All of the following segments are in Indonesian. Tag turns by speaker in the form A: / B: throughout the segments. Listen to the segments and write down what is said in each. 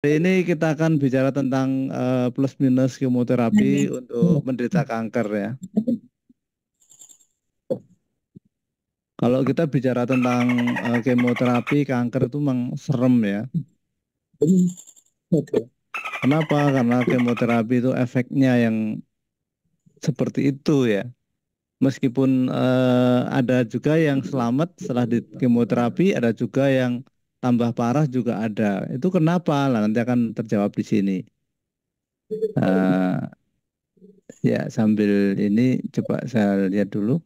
A: Hari ini kita akan bicara tentang plus minus kemoterapi untuk menderita kanker ya. Kalau kita bicara tentang kemoterapi kanker itu memang serem ya. Kenapa? Karena kemoterapi itu efeknya yang seperti itu ya. Meskipun ada juga yang selamat setelah di kemoterapi, ada juga yang tambah parah juga ada. Itu kenapa? Lah nanti akan terjawab di sini. Eh, ya sambil ini coba saya lihat dulu.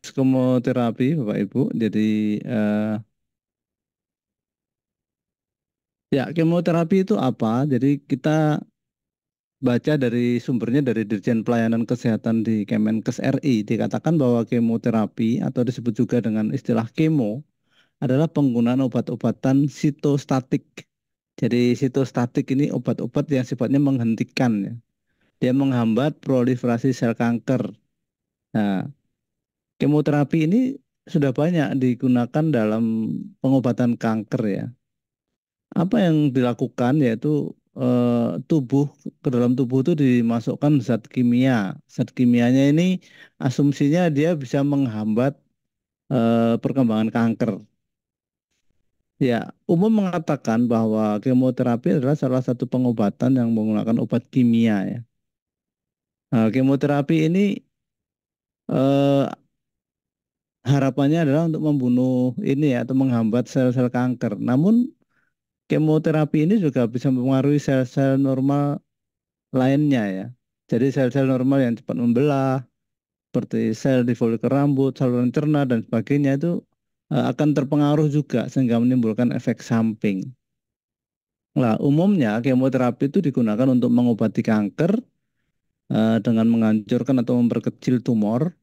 A: Kemoterapi Bapak Ibu. Jadi eh, ya kemoterapi itu apa? Jadi kita baca dari sumbernya dari Dirjen Pelayanan Kesehatan di Kemenkes RI dikatakan bahwa kemoterapi atau disebut juga dengan istilah kemo adalah penggunaan obat-obatan sitostatik. Jadi sitostatik ini obat-obat yang sifatnya menghentikan ya. Dia menghambat proliferasi sel kanker. Nah, kemoterapi ini sudah banyak digunakan dalam pengobatan kanker ya. Apa yang dilakukan yaitu tubuh ke dalam tubuh itu dimasukkan zat kimia. Zat kimianya ini asumsinya dia bisa menghambat perkembangan kanker. Ya, umum mengatakan bahwa kemoterapi adalah salah satu pengobatan yang menggunakan obat kimia ya. Nah, kemoterapi ini eh, harapannya adalah untuk membunuh ini ya atau menghambat sel-sel kanker. Namun kemoterapi ini juga bisa mempengaruhi sel-sel normal lainnya ya. Jadi sel-sel normal yang cepat membelah, seperti sel di folikel rambut, saluran cerna dan sebagainya itu akan terpengaruh juga sehingga menimbulkan efek samping. Nah, umumnya kemoterapi itu digunakan untuk mengobati kanker dengan menghancurkan atau memperkecil tumor,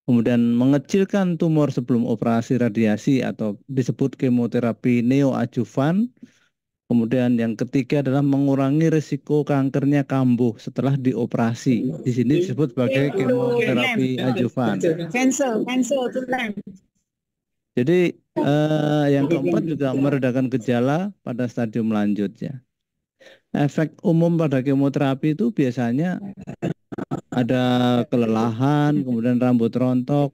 A: kemudian mengecilkan tumor sebelum operasi radiasi atau disebut kemoterapi neoadjuvan. Kemudian yang ketiga adalah mengurangi risiko kankernya kambuh setelah dioperasi. Di sini disebut sebagai kemoterapi adjuvan.
B: Cancel, cancel to them.
A: Jadi yang keempat juga meredakan gejala pada stadium lanjut ya. Efek umum pada kemoterapi itu biasanya ada kelelahan, kemudian rambut rontok,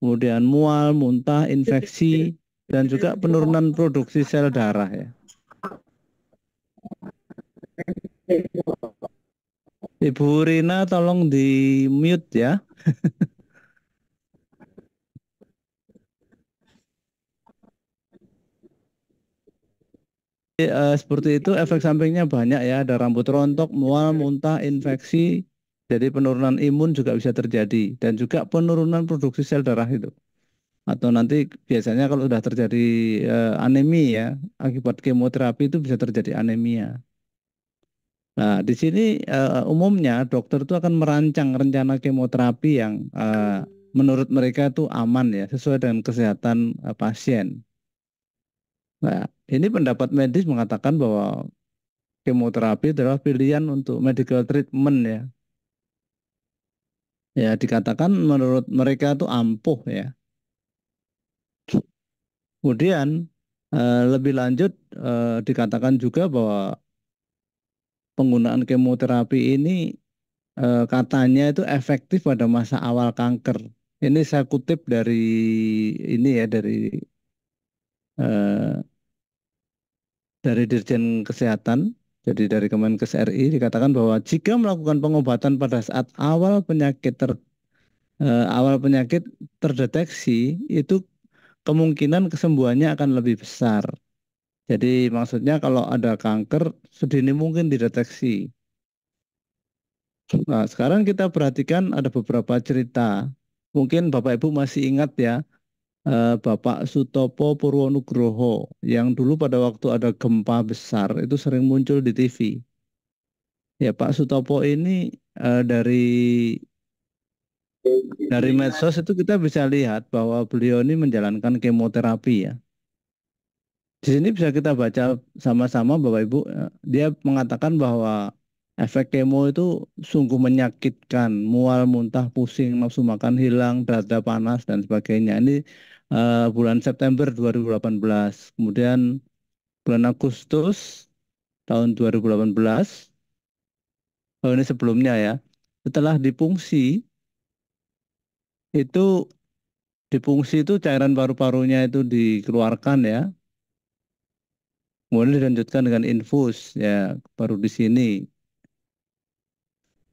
A: kemudian mual, muntah, infeksi, dan juga penurunan produksi sel darah ya. Ibu Rina tolong di mute ya. Seperti itu efek sampingnya banyak ya, ada rambut rontok, mual, muntah, infeksi, jadi penurunan imun juga bisa terjadi dan juga penurunan produksi sel darah itu. Atau nanti biasanya kalau sudah terjadi anemi ya, akibat kemoterapi itu bisa terjadi anemia. Nah, di sini umumnya dokter itu akan merancang rencana kemoterapi yang menurut mereka itu aman ya, sesuai dengan kesehatan pasien. Nah, ini pendapat medis mengatakan bahwa kemoterapi adalah pilihan untuk medical treatment ya. Ya, dikatakan menurut mereka itu ampuh ya. Kemudian lebih lanjut dikatakan juga bahwa penggunaan kemoterapi ini katanya itu efektif pada masa awal kanker. Ini saya kutip dari ini ya eh, dari Dirjen Kesehatan, jadi dari Kemenkes RI dikatakan bahwa jika melakukan pengobatan pada saat awal penyakit terdeteksi itu kemungkinan kesembuhannya akan lebih besar. Jadi maksudnya kalau ada kanker sedini mungkin dideteksi. Nah, sekarang kita perhatikan ada beberapa cerita. Mungkin Bapak Ibu masih ingat ya, Bapak Sutopo Purwonugroho yang dulu pada waktu ada gempa besar itu sering muncul di TV. Ya Pak Sutopo ini dari medsos itu kita bisa lihat bahwa beliau ini menjalankan kemoterapi ya. Di sini bisa kita baca sama-sama Bapak Ibu. Dia mengatakan bahwa efek kemo itu sungguh menyakitkan, mual, muntah, pusing, nafsu makan hilang, dada panas dan sebagainya. Ini bulan September 2018. Kemudian bulan Agustus tahun 2018, ini sebelumnya ya, setelah dipungsi, itu itu cairan paru-parunya itu dikeluarkan ya, kemudian dilanjutkan dengan infus ya, baru di sini.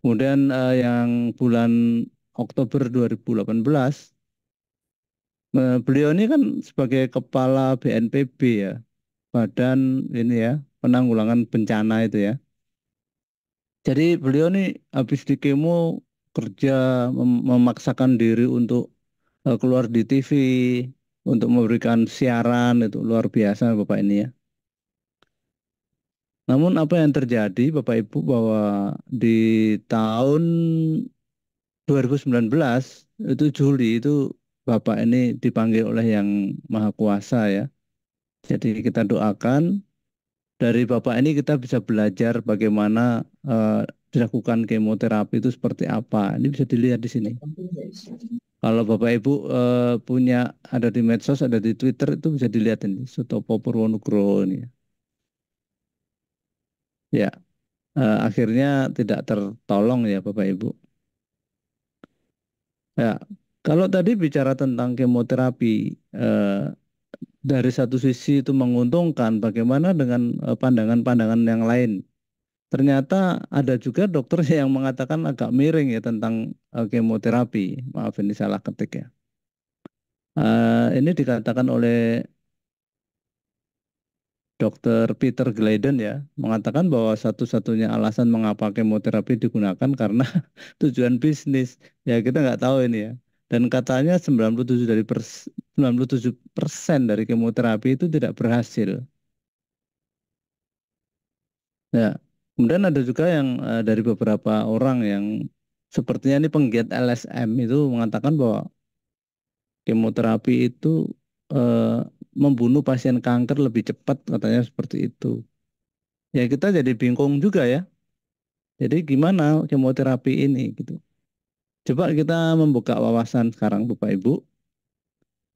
A: Kemudian yang bulan Oktober 2018, beliau ini kan sebagai kepala BNPB ya, Badan ini ya, Penanggulangan Bencana itu ya. Jadi beliau nih habis di kemo kerja memaksakan diri untuk keluar di TV untuk memberikan siaran, itu luar biasa Bapak ini ya. Namun apa yang terjadi Bapak Ibu, bahwa di tahun 2019 itu Juli itu Bapak ini dipanggil oleh Yang Maha Kuasa ya. Jadi kita doakan dari Bapak ini kita bisa belajar bagaimana dilakukan kemoterapi itu seperti apa. Ini bisa dilihat di sini. Kalau Bapak Ibu punya, ada di medsos, ada di Twitter, itu bisa dilihat ini Sutopo Purwonugroho ini. Ya, akhirnya tidak tertolong ya Bapak Ibu. Ya, kalau tadi bicara tentang kemoterapi, dari satu sisi itu menguntungkan, bagaimana dengan pandangan-pandangan yang lain? Ternyata ada juga dokter yang mengatakan agak miring ya tentang kemoterapi. Maaf ini salah ketik ya. Ini dikatakan oleh Dr. Peter Gleiden ya, mengatakan bahwa satu-satunya alasan mengapa kemoterapi digunakan karena tujuan bisnis. Ya kita nggak tahu ini ya. Dan katanya 97% dari kemoterapi itu tidak berhasil. Ya, kemudian ada juga yang dari beberapa orang yang sepertinya ini penggiat LSM itu mengatakan bahwa kemoterapi itu eh, membunuh pasien kanker lebih cepat, katanya seperti itu. Ya kita jadi bingung juga ya. Jadi gimana kemoterapi ini gitu. Coba kita membuka wawasan sekarang Bapak Ibu.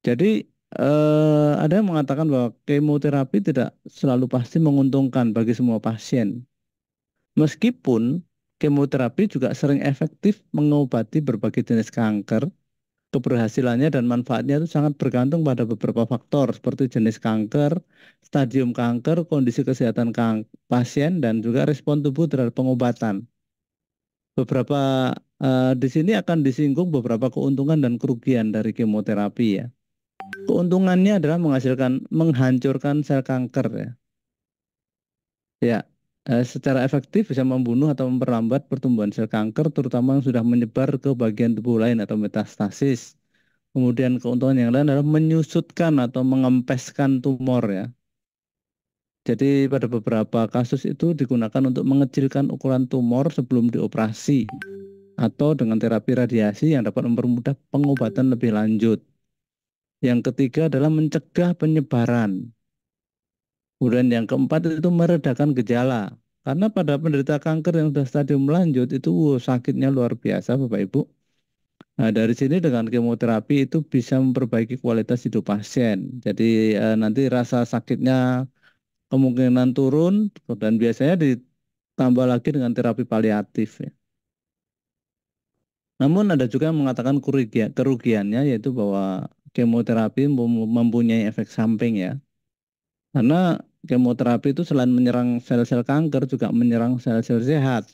A: Jadi ada yang mengatakan bahwa kemoterapi tidak selalu pasti menguntungkan bagi semua pasien. Meskipun kemoterapi juga sering efektif mengobati berbagai jenis kanker, keberhasilannya dan manfaatnya itu sangat bergantung pada beberapa faktor seperti jenis kanker, stadium kanker, kondisi kesehatan pasien, dan juga respon tubuh terhadap pengobatan. Beberapa di sini akan disinggung beberapa keuntungan dan kerugian dari kemoterapi ya. Keuntungannya adalah menghancurkan sel kanker ya. Ya, secara efektif bisa membunuh atau memperlambat pertumbuhan sel kanker, terutama yang sudah menyebar ke bagian tubuh lain atau metastasis. Kemudian keuntungan yang lain adalah menyusutkan atau mengempeskan tumor ya. Jadi pada beberapa kasus itu digunakan untuk mengecilkan ukuran tumor sebelum dioperasi atau dengan terapi radiasi yang dapat mempermudah pengobatan lebih lanjut. Yang ketiga adalah mencegah penyebaran. Kemudian yang keempat itu meredakan gejala. Karena pada penderita kanker yang sudah stadium lanjut itu sakitnya luar biasa Bapak Ibu. Nah, dari sini dengan kemoterapi itu bisa memperbaiki kualitas hidup pasien. Jadi nanti rasa sakitnya kemungkinan turun dan biasanya ditambah lagi dengan terapi paliatif ya. Namun ada juga yang mengatakan kerugiannya, yaitu bahwa kemoterapi mempunyai efek samping ya. Karena kemoterapi itu selain menyerang sel-sel kanker juga menyerang sel-sel sehat.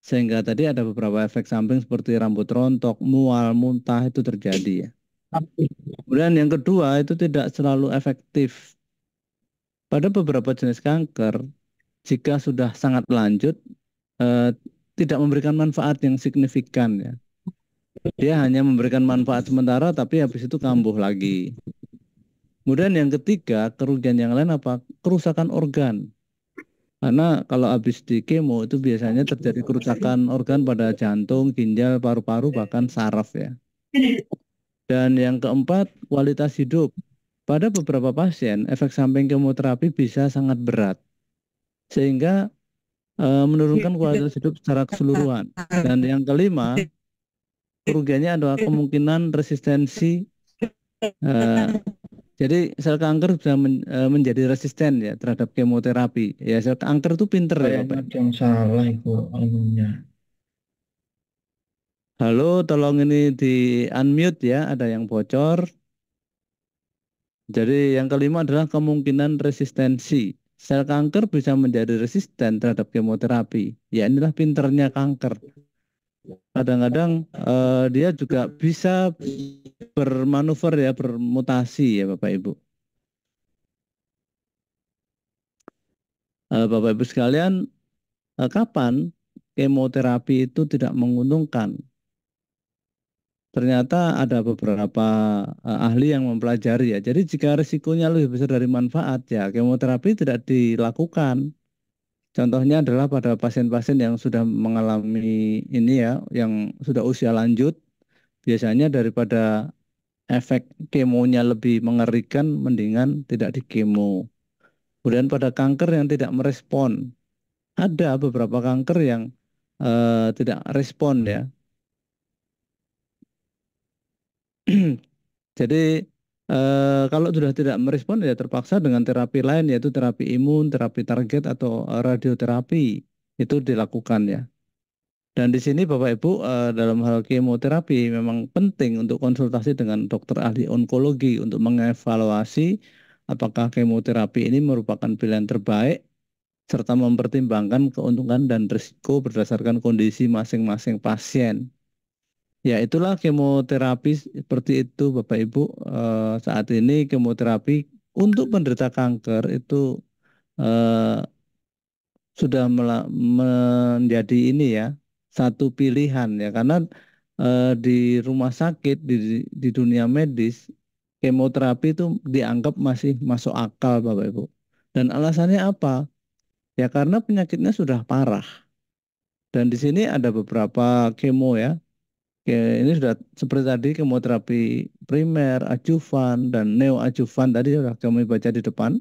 A: Sehingga tadi ada beberapa efek samping seperti rambut rontok, mual, muntah itu terjadi ya. Kemudian yang kedua itu tidak selalu efektif. Pada beberapa jenis kanker, jika sudah sangat lanjut, eh, tidak memberikan manfaat yang signifikan ya. Dia hanya memberikan manfaat sementara tapi habis itu kambuh lagi. Kemudian yang ketiga, kerugian yang lain apa? Kerusakan organ. Karena kalau habis di kemo itu biasanya terjadi kerusakan organ pada jantung, ginjal, paru-paru, bahkan saraf ya. Dan yang keempat, kualitas hidup. Pada beberapa pasien, efek samping kemoterapi bisa sangat berat. Sehingga menurunkan kualitas hidup secara keseluruhan. Dan yang kelima, kerugiannya adalah kemungkinan resistensi Eh, jadi sel kanker bisa menjadi resisten ya terhadap kemoterapi. Ya sel kanker itu pinter ya
C: Kayaknya
A: Bapak.
C: ada yang salah itu anunya.
A: Halo, tolong ini di unmute ya, ada yang bocor. Jadi yang kelima adalah kemungkinan resistensi. Sel kanker bisa menjadi resisten terhadap kemoterapi. Ya inilah pinternya kanker. Kadang-kadang dia juga bisa bermanuver ya, bermutasi ya Bapak Ibu. Bapak Ibu sekalian, kapan kemoterapi itu tidak menguntungkan? Ternyata ada beberapa ahli yang mempelajari ya. Jadi jika risikonya lebih besar dari manfaat ya kemoterapi tidak dilakukan. Contohnya adalah pada pasien-pasien yang sudah mengalami ini ya, yang sudah usia lanjut, biasanya daripada efek kemonya lebih mengerikan, mendingan tidak dikemo. Kemudian pada kanker yang tidak merespon, ada beberapa kanker yang tidak respon ya. Jadi kalau sudah tidak merespon ya terpaksa dengan terapi lain yaitu terapi imun, terapi target atau radioterapi itu dilakukan ya. Dan di sini Bapak Ibu dalam hal kemoterapi memang penting untuk konsultasi dengan dokter ahli onkologi untuk mengevaluasi apakah kemoterapi ini merupakan pilihan terbaik serta mempertimbangkan keuntungan dan risiko berdasarkan kondisi masing-masing pasien. Ya, itulah kemoterapi seperti itu, Bapak Ibu. Saat ini kemoterapi untuk penderita kanker itu eh, sudah menjadi ini ya satu pilihan ya karena di rumah sakit di dunia medis kemoterapi itu dianggap masih masuk akal, Bapak Ibu. Dan alasannya apa? Ya karena penyakitnya sudah parah. Dan di sini ada beberapa kemo ya. Ini sudah seperti tadi kemoterapi primer, adjuvan, dan neoadjuvan tadi sudah kami baca di depan.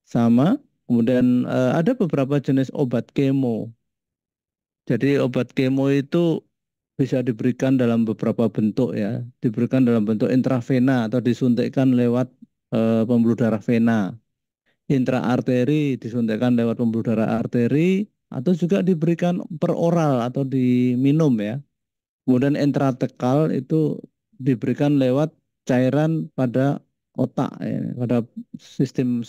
A: Sama, kemudian ada beberapa jenis obat kemo. Jadi obat kemo itu bisa diberikan dalam beberapa bentuk ya. Diberikan dalam bentuk intravena atau disuntikkan lewat pembuluh darah vena. Intraarteri disuntikkan lewat pembuluh darah arteri atau juga diberikan per oral atau diminum ya. Kemudian intratekal itu diberikan lewat cairan pada otak, ya, pada sistem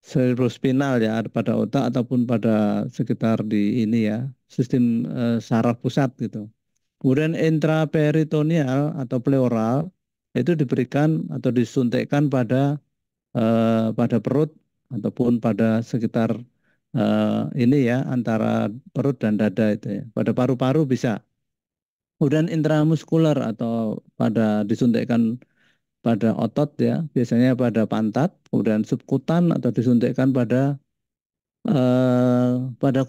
A: cerebrospinal ya, pada otak ataupun pada sekitar di ini ya, sistem saraf pusat gitu. Kemudian intraperitoneal atau pleural itu diberikan atau disuntikkan pada perut ataupun pada sekitar ini ya antara perut dan dada itu ya. Pada paru-paru bisa. Kemudian intramuskuler atau pada disuntikkan pada otot ya, biasanya pada pantat, kemudian subkutan atau disuntikkan pada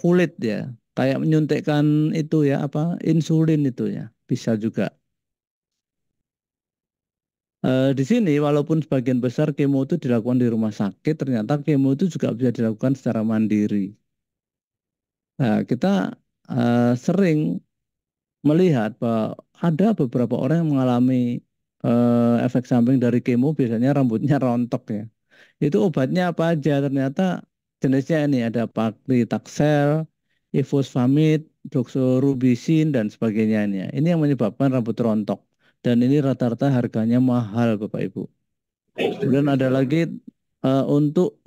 A: kulit ya. Kayak menyuntikkan itu ya apa insulin itu ya, bisa juga. Di sini walaupun sebagian besar kemo itu dilakukan di rumah sakit, ternyata kemo itu juga bisa dilakukan secara mandiri. Nah, kita sering melihat bahwa ada beberapa orang yang mengalami efek samping dari kemo, biasanya rambutnya rontok ya. Itu obatnya apa aja? Ternyata jenisnya ini ada paclitaxel, ifosfamid, doxorubicin dan sebagainya ini ya. Ini yang menyebabkan rambut rontok. Dan ini rata-rata harganya mahal Bapak Ibu. Kemudian ada lagi untuk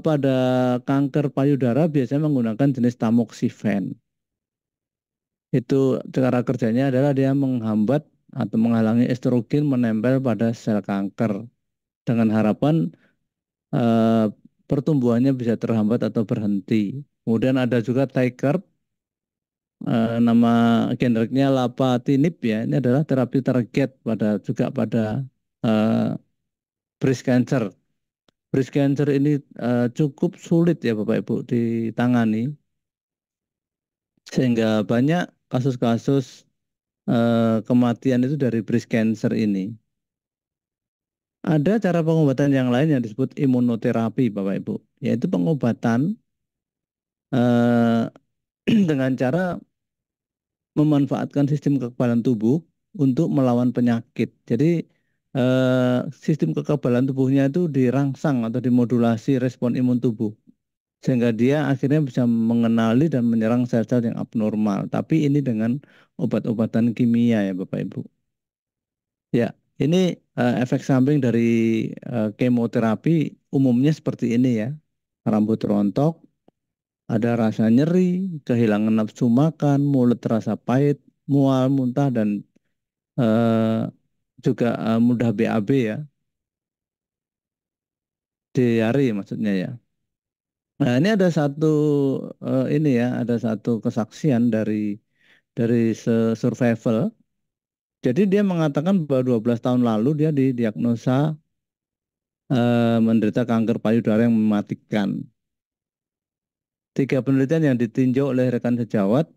A: pada kanker payudara biasanya menggunakan jenis tamoxifen. Itu cara kerjanya adalah dia menghambat atau menghalangi estrogen menempel pada sel kanker dengan harapan eh, pertumbuhannya bisa terhambat atau berhenti. Kemudian ada juga Tykerb, nama generiknya lapatinib ya. Ini adalah terapi target pada eh, breast cancer. Breast cancer ini cukup sulit ya Bapak Ibu ditangani sehingga banyak kasus-kasus kematian itu dari breast cancer ini. Ada cara pengobatan yang lain yang disebut imunoterapi, Bapak Ibu, yaitu pengobatan eh, dengan cara memanfaatkan sistem kekebalan tubuh. untuk melawan penyakit. Jadi sistem kekebalan tubuhnya itu dirangsang atau dimodulasi respon imun tubuh sehingga dia akhirnya bisa mengenali dan menyerang sel-sel yang abnormal. Tapi ini dengan obat-obatan kimia ya Bapak Ibu. Ya, ini efek samping dari kemoterapi umumnya seperti ini ya. Rambut rontok, ada rasa nyeri, kehilangan nafsu makan, mulut terasa pahit, mual, muntah, dan eh, juga mudah BAB ya, diare maksudnya ya. Nah, ini ada satu ini ya, ada satu kesaksian dari survival. Jadi dia mengatakan bahwa 12 tahun lalu dia didiagnosa menderita kanker payudara yang mematikan. 3 penelitian yang ditinjau oleh rekan sejawat,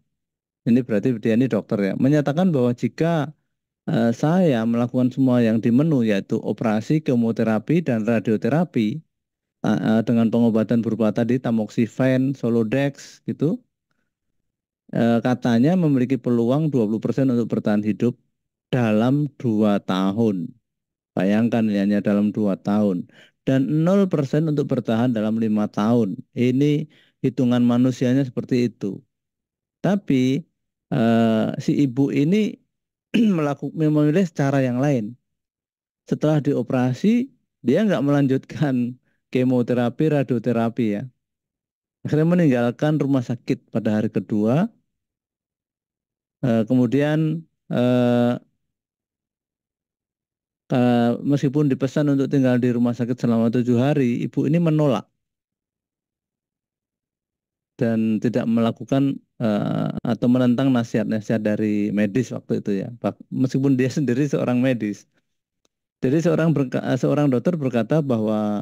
A: ini berarti dia ini dokter ya, menyatakan bahwa jika saya melakukan semua yang di menu yaitu operasi, kemoterapi, dan radioterapi dengan pengobatan berupa tadi tamoxifen, Solodex gitu, katanya memiliki peluang 20% untuk bertahan hidup dalam 2 tahun. Bayangkan ini hanya dalam 2 tahun. Dan 0% untuk bertahan dalam 5 tahun. Ini hitungan manusianya seperti itu. Tapi si ibu ini memilih cara yang lain. Setelah dioperasi, dia nggak melanjutkan kemoterapi, radioterapi ya. Akhirnya meninggalkan rumah sakit pada hari kedua. Kemudian meskipun dipesan untuk tinggal di rumah sakit selama 7 hari, ibu ini menolak dan tidak melakukan atau menentang nasihat-nasihat dari medis waktu itu ya. Meskipun dia sendiri seorang medis. Jadi seorang dokter berkata bahwa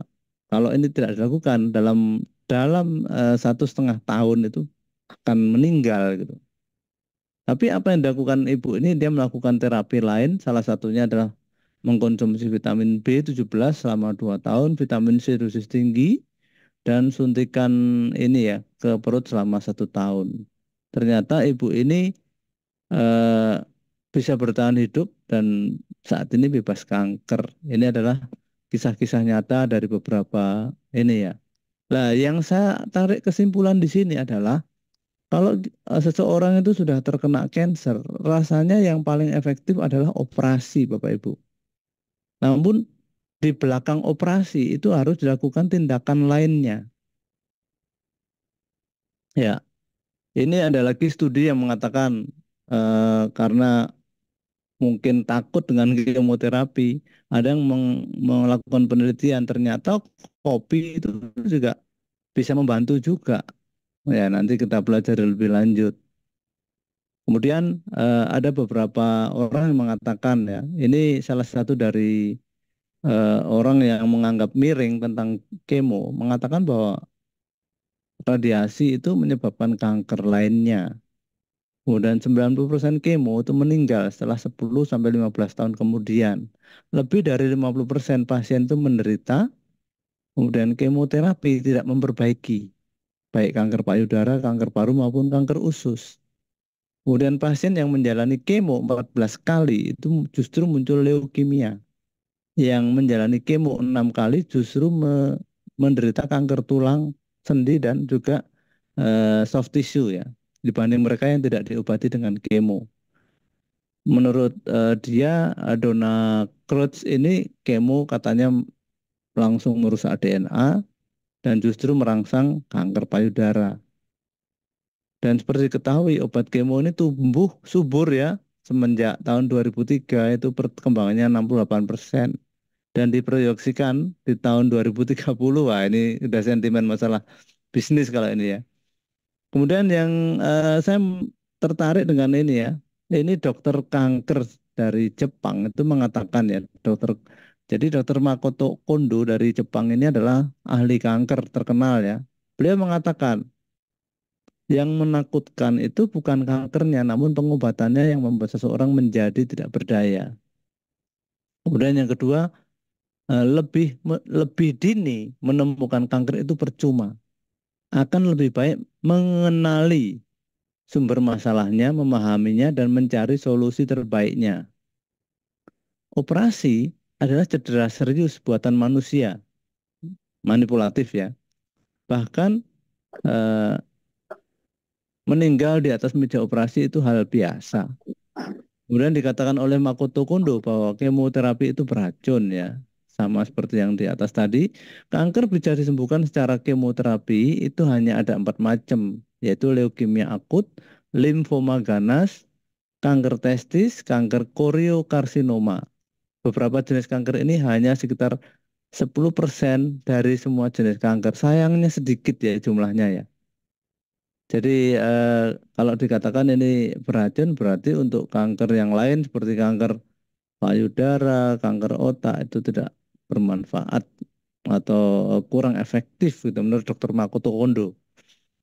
A: kalau ini tidak dilakukan dalam dalam 1,5 tahun itu akan meninggal gitu. Tapi apa yang dilakukan ibu ini, dia melakukan terapi lain, salah satunya adalah mengkonsumsi vitamin B17 selama 2 tahun, vitamin C dosis tinggi, dan suntikan ini ya ke perut selama 1 tahun. Ternyata ibu ini eh, bisa bertahan hidup dan saat ini bebas kanker. Ini adalah kisah-kisah nyata dari beberapa ini ya. Nah, yang saya tarik kesimpulan di sini adalah kalau seseorang itu sudah terkena cancer, rasanya yang paling efektif adalah operasi, Bapak Ibu. Namun di belakang operasi itu harus dilakukan tindakan lainnya. Ya, ini ada lagi studi yang mengatakan karena mungkin takut dengan kemoterapi, ada yang melakukan penelitian ternyata kopi itu juga bisa membantu juga. Ya, nanti kita pelajari lebih lanjut. Kemudian ada beberapa orang yang mengatakan ya, ini salah satu dari orang yang menganggap miring tentang kemo, mengatakan bahwa radiasi itu menyebabkan kanker lainnya. Kemudian 90% kemo itu meninggal setelah 10 sampai 15 tahun kemudian. Lebih dari 50% pasien itu menderita, kemudian kemoterapi tidak memperbaiki baik kanker payudara, kanker paru maupun kanker usus. Kemudian pasien yang menjalani kemo 14 kali itu justru muncul leukemia. Yang menjalani kemo 6 kali justru menderita kanker tulang, sendi, dan juga soft tissue ya, dibanding mereka yang tidak diobati dengan kemo. Menurut dia, Donna Crutch ini kemo katanya langsung merusak DNA dan justru merangsang kanker payudara. Dan seperti diketahui obat kemo ini tumbuh subur ya, semenjak tahun 2003 itu perkembangannya 68%. Dan diproyeksikan di tahun 2030, wah ini udah sentimen masalah bisnis kalau ini ya. Kemudian yang saya tertarik dengan ini ya, ini dokter kanker dari Jepang itu mengatakan ya, jadi dokter Makoto Kondo dari Jepang ini adalah ahli kanker terkenal ya. Beliau mengatakan yang menakutkan itu bukan kankernya, namun pengobatannya yang membuat seseorang menjadi tidak berdaya. Kemudian yang kedua, lebih dini menemukan kanker itu percuma. Akan lebih baik mengenali sumber masalahnya, memahaminya, dan mencari solusi terbaiknya. operasi adalah cedera serius buatan manusia, manipulatif ya. Bahkan eh, meninggal di atas meja operasi itu hal biasa. Kemudian dikatakan oleh Makoto Kondo bahwa kemoterapi itu beracun ya. Sama seperti yang di atas tadi, kanker bisa disembuhkan secara kemoterapi itu hanya ada 4 macam, yaitu leukemia akut, limfoma ganas, kanker testis, kanker koriokarsinoma. Beberapa jenis kanker ini hanya sekitar 10% dari semua jenis kanker. Sayangnya sedikit ya jumlahnya ya. Jadi kalau dikatakan ini beracun berarti untuk kanker yang lain seperti kanker payudara, kanker otak itu tidak bermanfaat atau kurang efektif gitu menurut Dr. Makoto Kondo.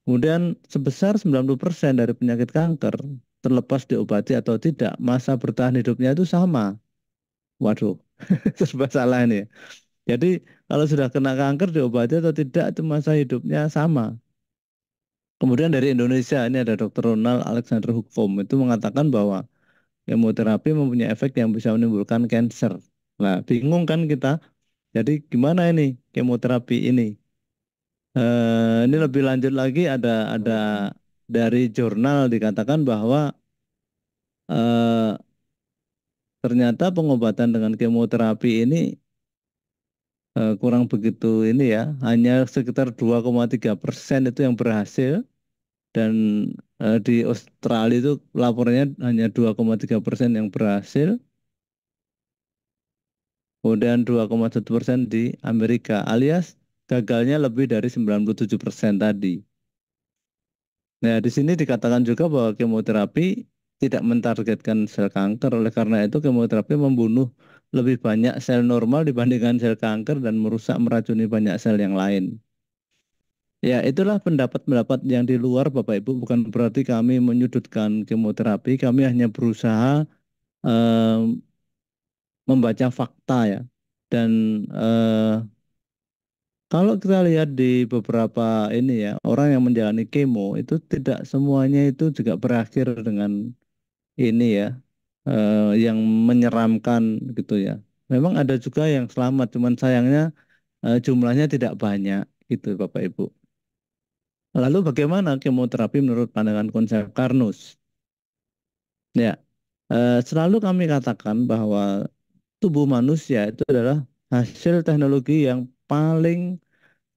A: Kemudian sebesar 90% dari penyakit kanker terlepas diobati atau tidak, masa bertahan hidupnya itu sama. Waduh, serba salah ini ya. Jadi kalau sudah kena kanker diobati atau tidak itu masa hidupnya sama. Kemudian dari Indonesia ini ada Dr. Ronald Alexander Hukfom itu mengatakan bahwa kemoterapi mempunyai efek yang bisa menimbulkan kanker. Nah, bingung kan kita? Jadi gimana ini kemoterapi ini? Ini lebih lanjut lagi ada dari jurnal dikatakan bahwa eh, ternyata pengobatan dengan kemoterapi ini kurang begitu ini ya, hanya sekitar 2,3% itu yang berhasil dan di Australia itu laporannya hanya 2,3% yang berhasil, kemudian 2,1% di Amerika, alias gagalnya lebih dari 97% tadi. Nah, di sini dikatakan juga bahwa kemoterapi tidak mentargetkan sel kanker, oleh karena itu kemoterapi membunuh lebih banyak sel normal dibandingkan sel kanker dan merusak meracuni banyak sel yang lain. Ya, itulah pendapat-pendapat yang di luar Bapak Ibu, bukan berarti kami menyudutkan kemoterapi, kami hanya berusaha eh, membaca fakta ya. Dan kalau kita lihat di beberapa ini ya, orang yang menjalani kemo itu tidak semuanya itu juga berakhir dengan ini ya, yang menyeramkan gitu ya. Memang ada juga yang selamat, cuman sayangnya jumlahnya tidak banyak gitu Bapak Ibu. Lalu bagaimana kemoterapi menurut pandangan konsep Karnus? Ya, selalu kami katakan bahwa tubuh manusia itu adalah hasil teknologi yang paling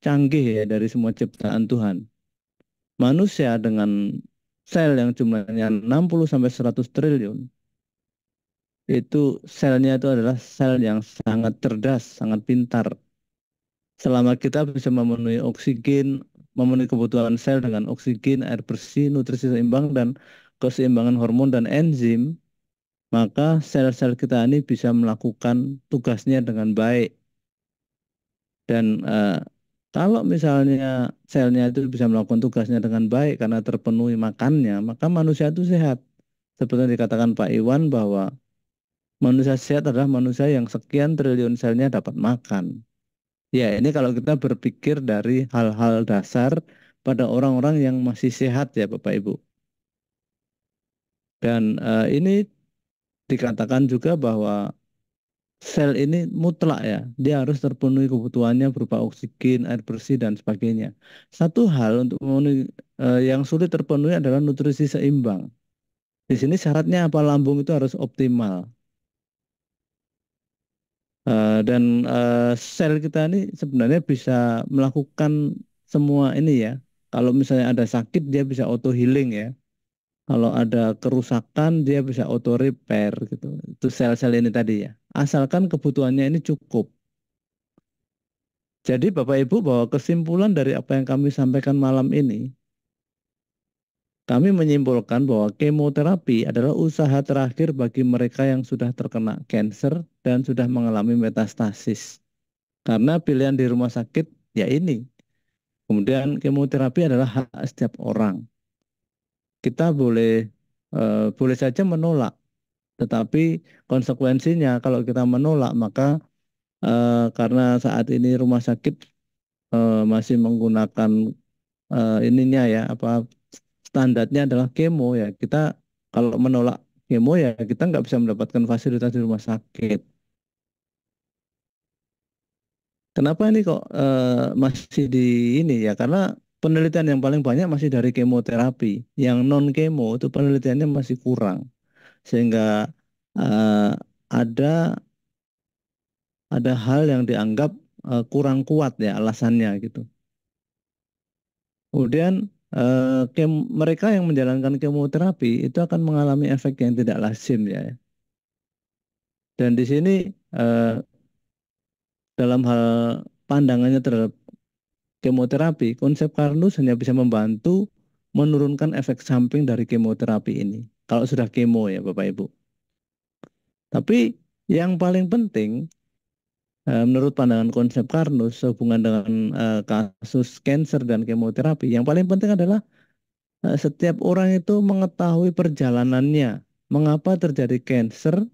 A: canggih ya dari semua ciptaan Tuhan. Manusia dengan sel yang jumlahnya 60 sampai 100 triliun, itu selnya itu adalah sel yang sangat cerdas, sangat pintar. Selama kita bisa memenuhi oksigen, memenuhi kebutuhan sel dengan oksigen, air bersih, nutrisi seimbang, dan keseimbangan hormon dan enzim, maka sel-sel kita ini bisa melakukan tugasnya dengan baik. Dan kalau misalnya selnya itu bisa melakukan tugasnya dengan baik karena terpenuhi makannya, maka manusia itu sehat. Seperti yang dikatakan Pak Iwan bahwa manusia sehat adalah manusia yang sekian triliun selnya dapat makan. Ya, ini kalau kita berpikir dari hal-hal dasar pada orang-orang yang masih sehat ya Bapak Ibu. Dan ini dikatakan juga bahwa sel ini mutlak ya, dia harus terpenuhi kebutuhannya berupa oksigen, air bersih dan sebagainya. Satu hal untuk memenuhi yang sulit terpenuhi adalah nutrisi seimbang. Di sini syaratnya apa? Lambung itu harus optimal. Dan sel kita ini sebenarnya bisa melakukan semua ini ya. Kalau misalnya ada sakit dia bisa auto healing ya. Kalau ada kerusakan dia bisa auto repair gitu. Itu sel-sel ini tadi ya. Asalkan kebutuhannya ini cukup. Jadi Bapak Ibu bahwa kesimpulan dari apa yang kami sampaikan malam ini, kami menyimpulkan bahwa kemoterapi adalah usaha terakhir bagi mereka yang sudah terkena kanker dan sudah mengalami metastasis. Karena pilihan di rumah sakit ya ini. Kemudian kemoterapi adalah hak setiap orang. Kita boleh saja menolak, tetapi konsekuensinya kalau kita menolak maka karena saat ini rumah sakit masih menggunakan ininya ya apa standarnya adalah kemo ya kita kalau menolak kemo ya kita nggak bisa mendapatkan fasilitas di rumah sakit. Kenapa ini kok masih di ini ya? Karena penelitian yang paling banyak masih dari kemoterapi. Yang non kemo itu penelitiannya masih kurang, sehingga eh, ada ada hal yang dianggap kurang kuat ya alasannya gitu. Kemudian mereka yang menjalankan kemoterapi itu akan mengalami efek yang tidak lazim ya. Dan di sini eh, dalam hal pandangannya terhadap kemoterapi, konsep Karnus hanya bisa membantu menurunkan efek samping dari kemoterapi ini. Kalau sudah kemo ya Bapak Ibu. Tapi yang paling penting menurut pandangan konsep Karnus sehubungan dengan kasus cancer dan kemoterapi, yang paling penting adalah setiap orang itu mengetahui perjalanannya, mengapa terjadi cancer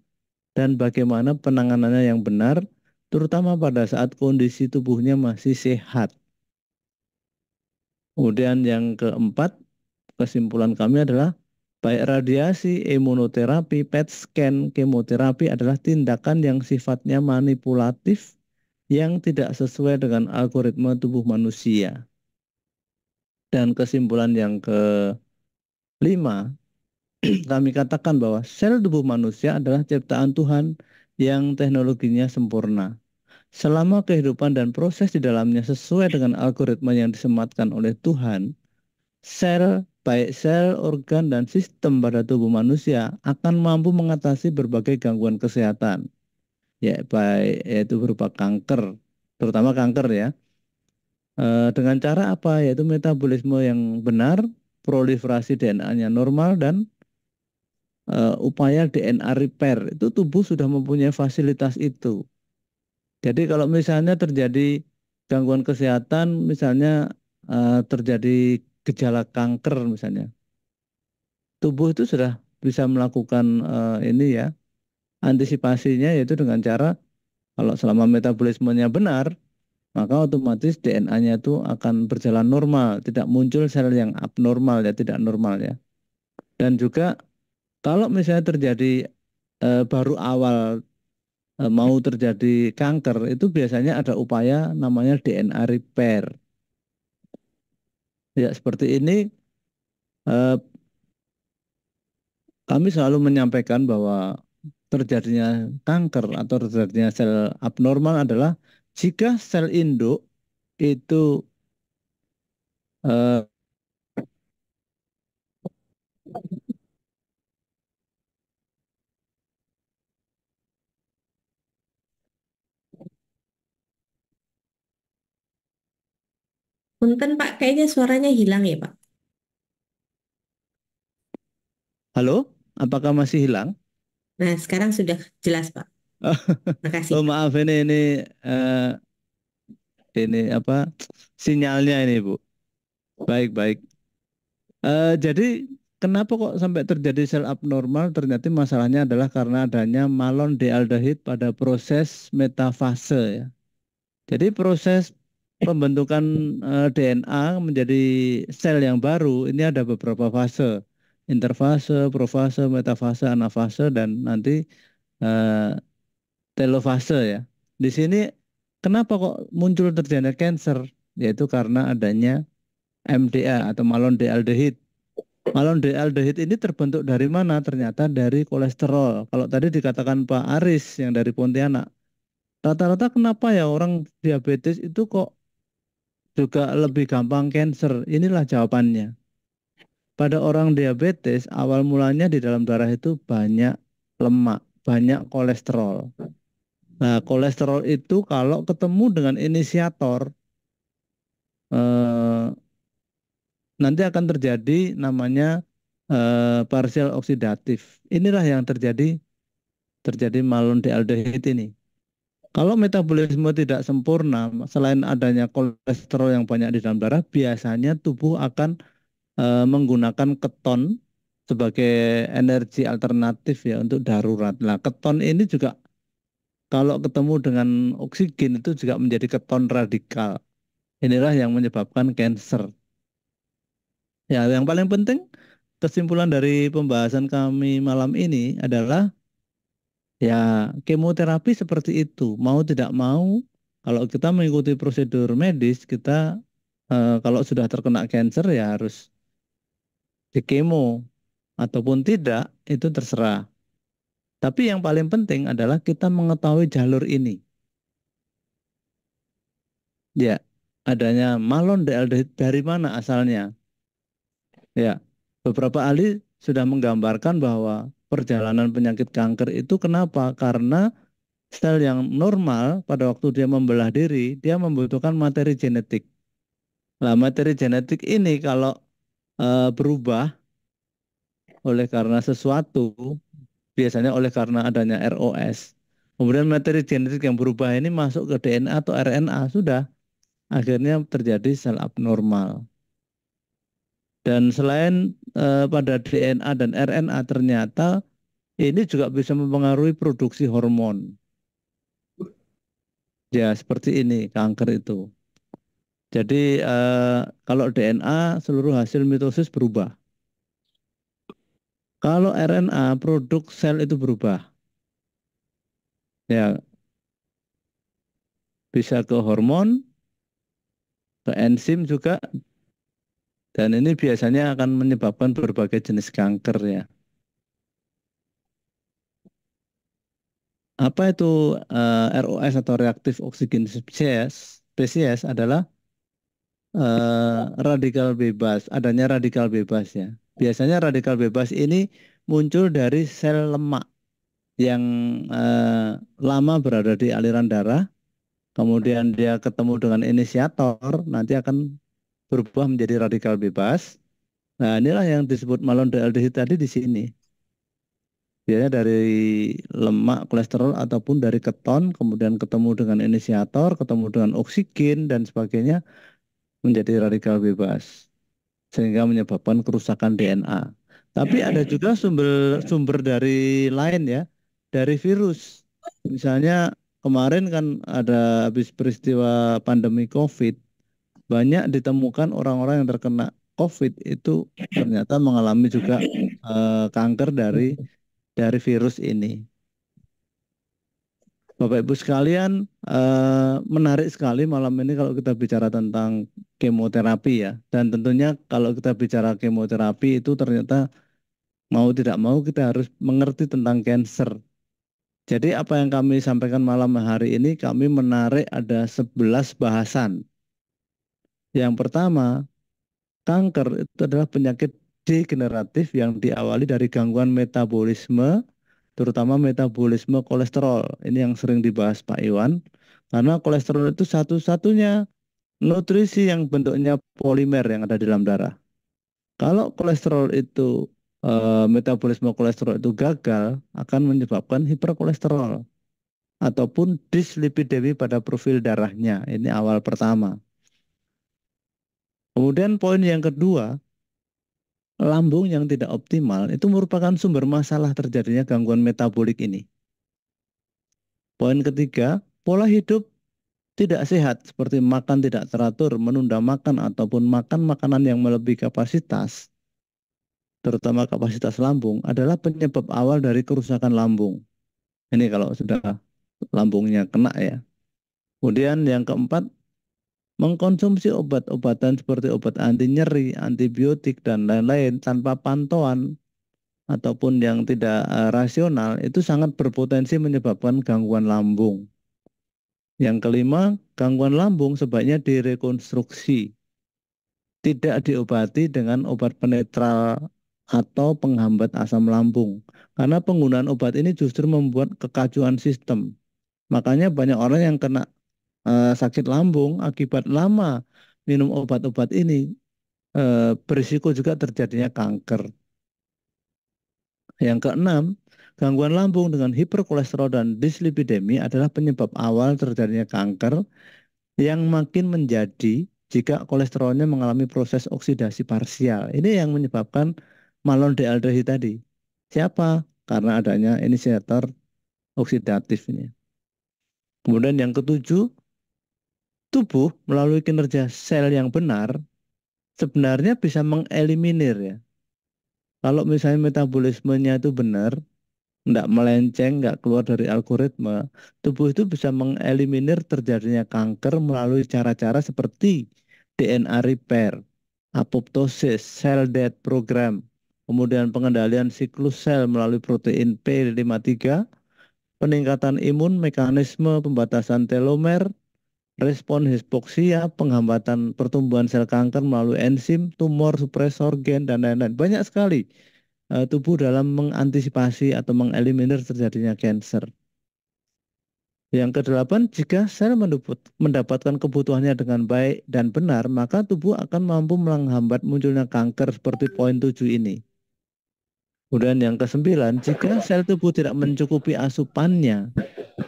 A: dan bagaimana penanganannya yang benar, terutama pada saat kondisi tubuhnya masih sehat. Kemudian yang keempat, kesimpulan kami adalah baik radiasi, imunoterapi, PET scan, kemoterapi adalah tindakan yang sifatnya manipulatif yang tidak sesuai dengan algoritma tubuh manusia. Dan kesimpulan yang kelima, kami katakan bahwa sel tubuh manusia adalah ciptaan Tuhan yang teknologinya sempurna. Selama kehidupan dan proses di dalamnya sesuai dengan algoritma yang disematkan oleh Tuhan, baik sel, organ, dan sistem pada tubuh manusia akan mampu mengatasi berbagai gangguan kesehatan, yaitu berupa kanker, terutama kanker ya. Dengan cara apa? Yaitu metabolisme yang benar, proliferasi DNA-nya normal, dan upaya DNA repair. Itu tubuh sudah mempunyai fasilitas itu. Jadi kalau misalnya terjadi gangguan kesehatan, misalnya terjadi gejala kanker misalnya, tubuh itu sudah bisa melakukan ini ya, antisipasinya yaitu dengan cara kalau selama metabolismenya benar, maka otomatis DNA-nya itu akan berjalan normal, tidak muncul sel yang abnormal ya, tidak normal ya. Dan juga kalau misalnya terjadi baru awal mau terjadi kanker, itu biasanya ada upaya namanya DNA repair. Ya, seperti ini eh, kami selalu menyampaikan bahwa terjadinya kanker atau terjadinya sel abnormal adalah jika sel induk itu eh,
D: Punten Pak, kayaknya suaranya hilang ya Pak.
A: halo, apakah masih hilang?
D: Nah, sekarang sudah jelas Pak. Makasih
A: Oh
D: Pak.
A: maaf eh, ini apa sinyalnya ini Bu. Baik baik. Jadi kenapa kok sampai terjadi sel abnormal? Ternyata masalahnya adalah karena adanya malondialdehyde pada proses metafase ya. Jadi proses pembentukan DNA menjadi sel yang baru ini ada beberapa fase. Interfase, profase, metafase, anafase, dan nanti eh, telofase ya. Di sini kenapa kok muncul terjadi cancer? Yaitu karena adanya MDA atau malondialdehyde. Malondialdehyde ini terbentuk dari mana? Ternyata dari kolesterol. Kalau tadi dikatakan Pak Aris yang dari Pontianak, rata-rata kenapa ya orang diabetes itu kok juga lebih gampang cancer? Inilah jawabannya. Pada orang diabetes, awal mulanya di dalam darah itu banyak lemak, banyak kolesterol. Nah, kolesterol itu kalau ketemu dengan inisiator, eh, nanti akan terjadi namanya partial oksidatif. Inilah yang terjadi malondialdehyde ini. Kalau metabolisme tidak sempurna, selain adanya kolesterol yang banyak di dalam darah, biasanya tubuh akan menggunakan keton sebagai energi alternatif ya untuk darurat. Nah, keton ini juga kalau ketemu dengan oksigen itu juga menjadi keton radikal. Inilah yang menyebabkan cancer. Ya, yang paling penting kesimpulan dari pembahasan kami malam ini adalah ya kemoterapi seperti itu. Mau tidak mau Kalau kita mengikuti prosedur medis, kita kalau sudah terkena cancer ya harus di kemo ataupun tidak, itu terserah. Tapi yang paling penting adalah kita mengetahui jalur ini. Ya, adanya malondialdehid dari mana asalnya? Ya, beberapa ahli sudah menggambarkan bahwa perjalanan penyakit kanker itu kenapa? Karena sel yang normal pada waktu dia membelah diri, dia membutuhkan materi genetik. Nah, materi genetik ini kalau berubah oleh karena sesuatu, biasanya oleh karena adanya ROS. Kemudian materi genetik yang berubah ini masuk ke DNA atau RNA, sudah akhirnya terjadi sel abnormal. Dan selain pada DNA dan RNA ternyata ini juga bisa mempengaruhi produksi hormon. Ya, seperti ini kanker itu. Jadi kalau DNA seluruh hasil mitosis berubah. Kalau RNA produk sel itu berubah. Ya, bisa ke hormon, ke enzim juga, dan ini biasanya akan menyebabkan berbagai jenis kanker ya. Apa itu ROS atau reaktif oksigen spesies adalah radikal bebas, adanya radikal bebas ya. Biasanya radikal bebas ini muncul dari sel lemak yang lama berada di aliran darah, kemudian dia ketemu dengan inisiator, nanti akan berubah menjadi radikal bebas. Nah, inilah yang disebut malondialdehid tadi di sini. Biasanya dari lemak, kolesterol, ataupun dari keton, kemudian ketemu dengan inisiator, ketemu dengan oksigen, dan sebagainya, menjadi radikal bebas. Sehingga menyebabkan kerusakan DNA. Tapi ada juga sumber dari lain ya, dari virus. Misalnya kemarin kan ada habis peristiwa pandemi COVID, banyak ditemukan orang-orang yang terkena COVID itu ternyata mengalami juga kanker dari virus ini. Bapak Ibu sekalian, menarik sekali malam ini kalau kita bicara tentang kemoterapi ya. Dan tentunya kalau kita bicara kemoterapi itu ternyata mau tidak mau kita harus mengerti tentang cancer. Jadi apa yang kami sampaikan malam hari ini, kami menarik ada 11 bahasan. Yang pertama, kanker itu adalah penyakit degeneratif yang diawali dari gangguan metabolisme, terutama metabolisme kolesterol. Ini yang sering dibahas Pak Iwan. Karena kolesterol itu satu-satunya nutrisi yang bentuknya polimer yang ada di dalam darah. Kalau kolesterol itu, metabolisme kolesterol itu gagal, akan menyebabkan hiperkolesterol ataupun dislipidemi pada profil darahnya. Ini awal pertama. Kemudian poin yang kedua, lambung yang tidak optimal itu merupakan sumber masalah terjadinya gangguan metabolik ini. Poin ketiga, pola hidup tidak sehat seperti makan tidak teratur, menunda makan ataupun makan makanan yang melebihi kapasitas, terutama kapasitas lambung, adalah penyebab awal dari kerusakan lambung. Ini kalau sudah lambungnya kena ya. Kemudian yang keempat, mengkonsumsi obat-obatan seperti obat anti nyeri, antibiotik, dan lain-lain tanpa pantauan ataupun yang tidak rasional itu sangat berpotensi menyebabkan gangguan lambung. Yang kelima, gangguan lambung sebaiknya direkonstruksi, tidak diobati dengan obat penetral atau penghambat asam lambung. Karena penggunaan obat ini justru membuat kekacauan sistem. Makanya banyak orang yang kena sakit lambung akibat lama minum obat-obat ini, berisiko juga terjadinya kanker. Yang keenam, gangguan lambung dengan hiperkolesterol dan dislipidemi adalah penyebab awal terjadinya kanker yang makin menjadi jika kolesterolnya mengalami proses oksidasi parsial. Ini yang menyebabkan malondialdehid tadi. Siapa? Karena adanya inisiator oksidatif ini. Kemudian yang ketujuh, tubuh melalui kinerja sel yang benar sebenarnya bisa mengeliminir ya. Kalau misalnya metabolismenya itu benar, nggak melenceng, nggak keluar dari algoritma, tubuh itu bisa mengeliminir terjadinya kanker melalui cara-cara seperti DNA repair, apoptosis, cell death program, kemudian pengendalian siklus sel melalui protein P53, peningkatan imun, mekanisme pembatasan telomer, respon hipoksia, penghambatan pertumbuhan sel kanker melalui enzim, tumor supresor gen, dan lain-lain. Banyak sekali tubuh dalam mengantisipasi atau mengeliminir terjadinya kanker. Yang kedelapan, jika sel mendapatkan kebutuhannya dengan baik dan benar, maka tubuh akan mampu menghambat munculnya kanker seperti poin 7 ini. Kemudian yang kesembilan, jika sel tubuh tidak mencukupi asupannya,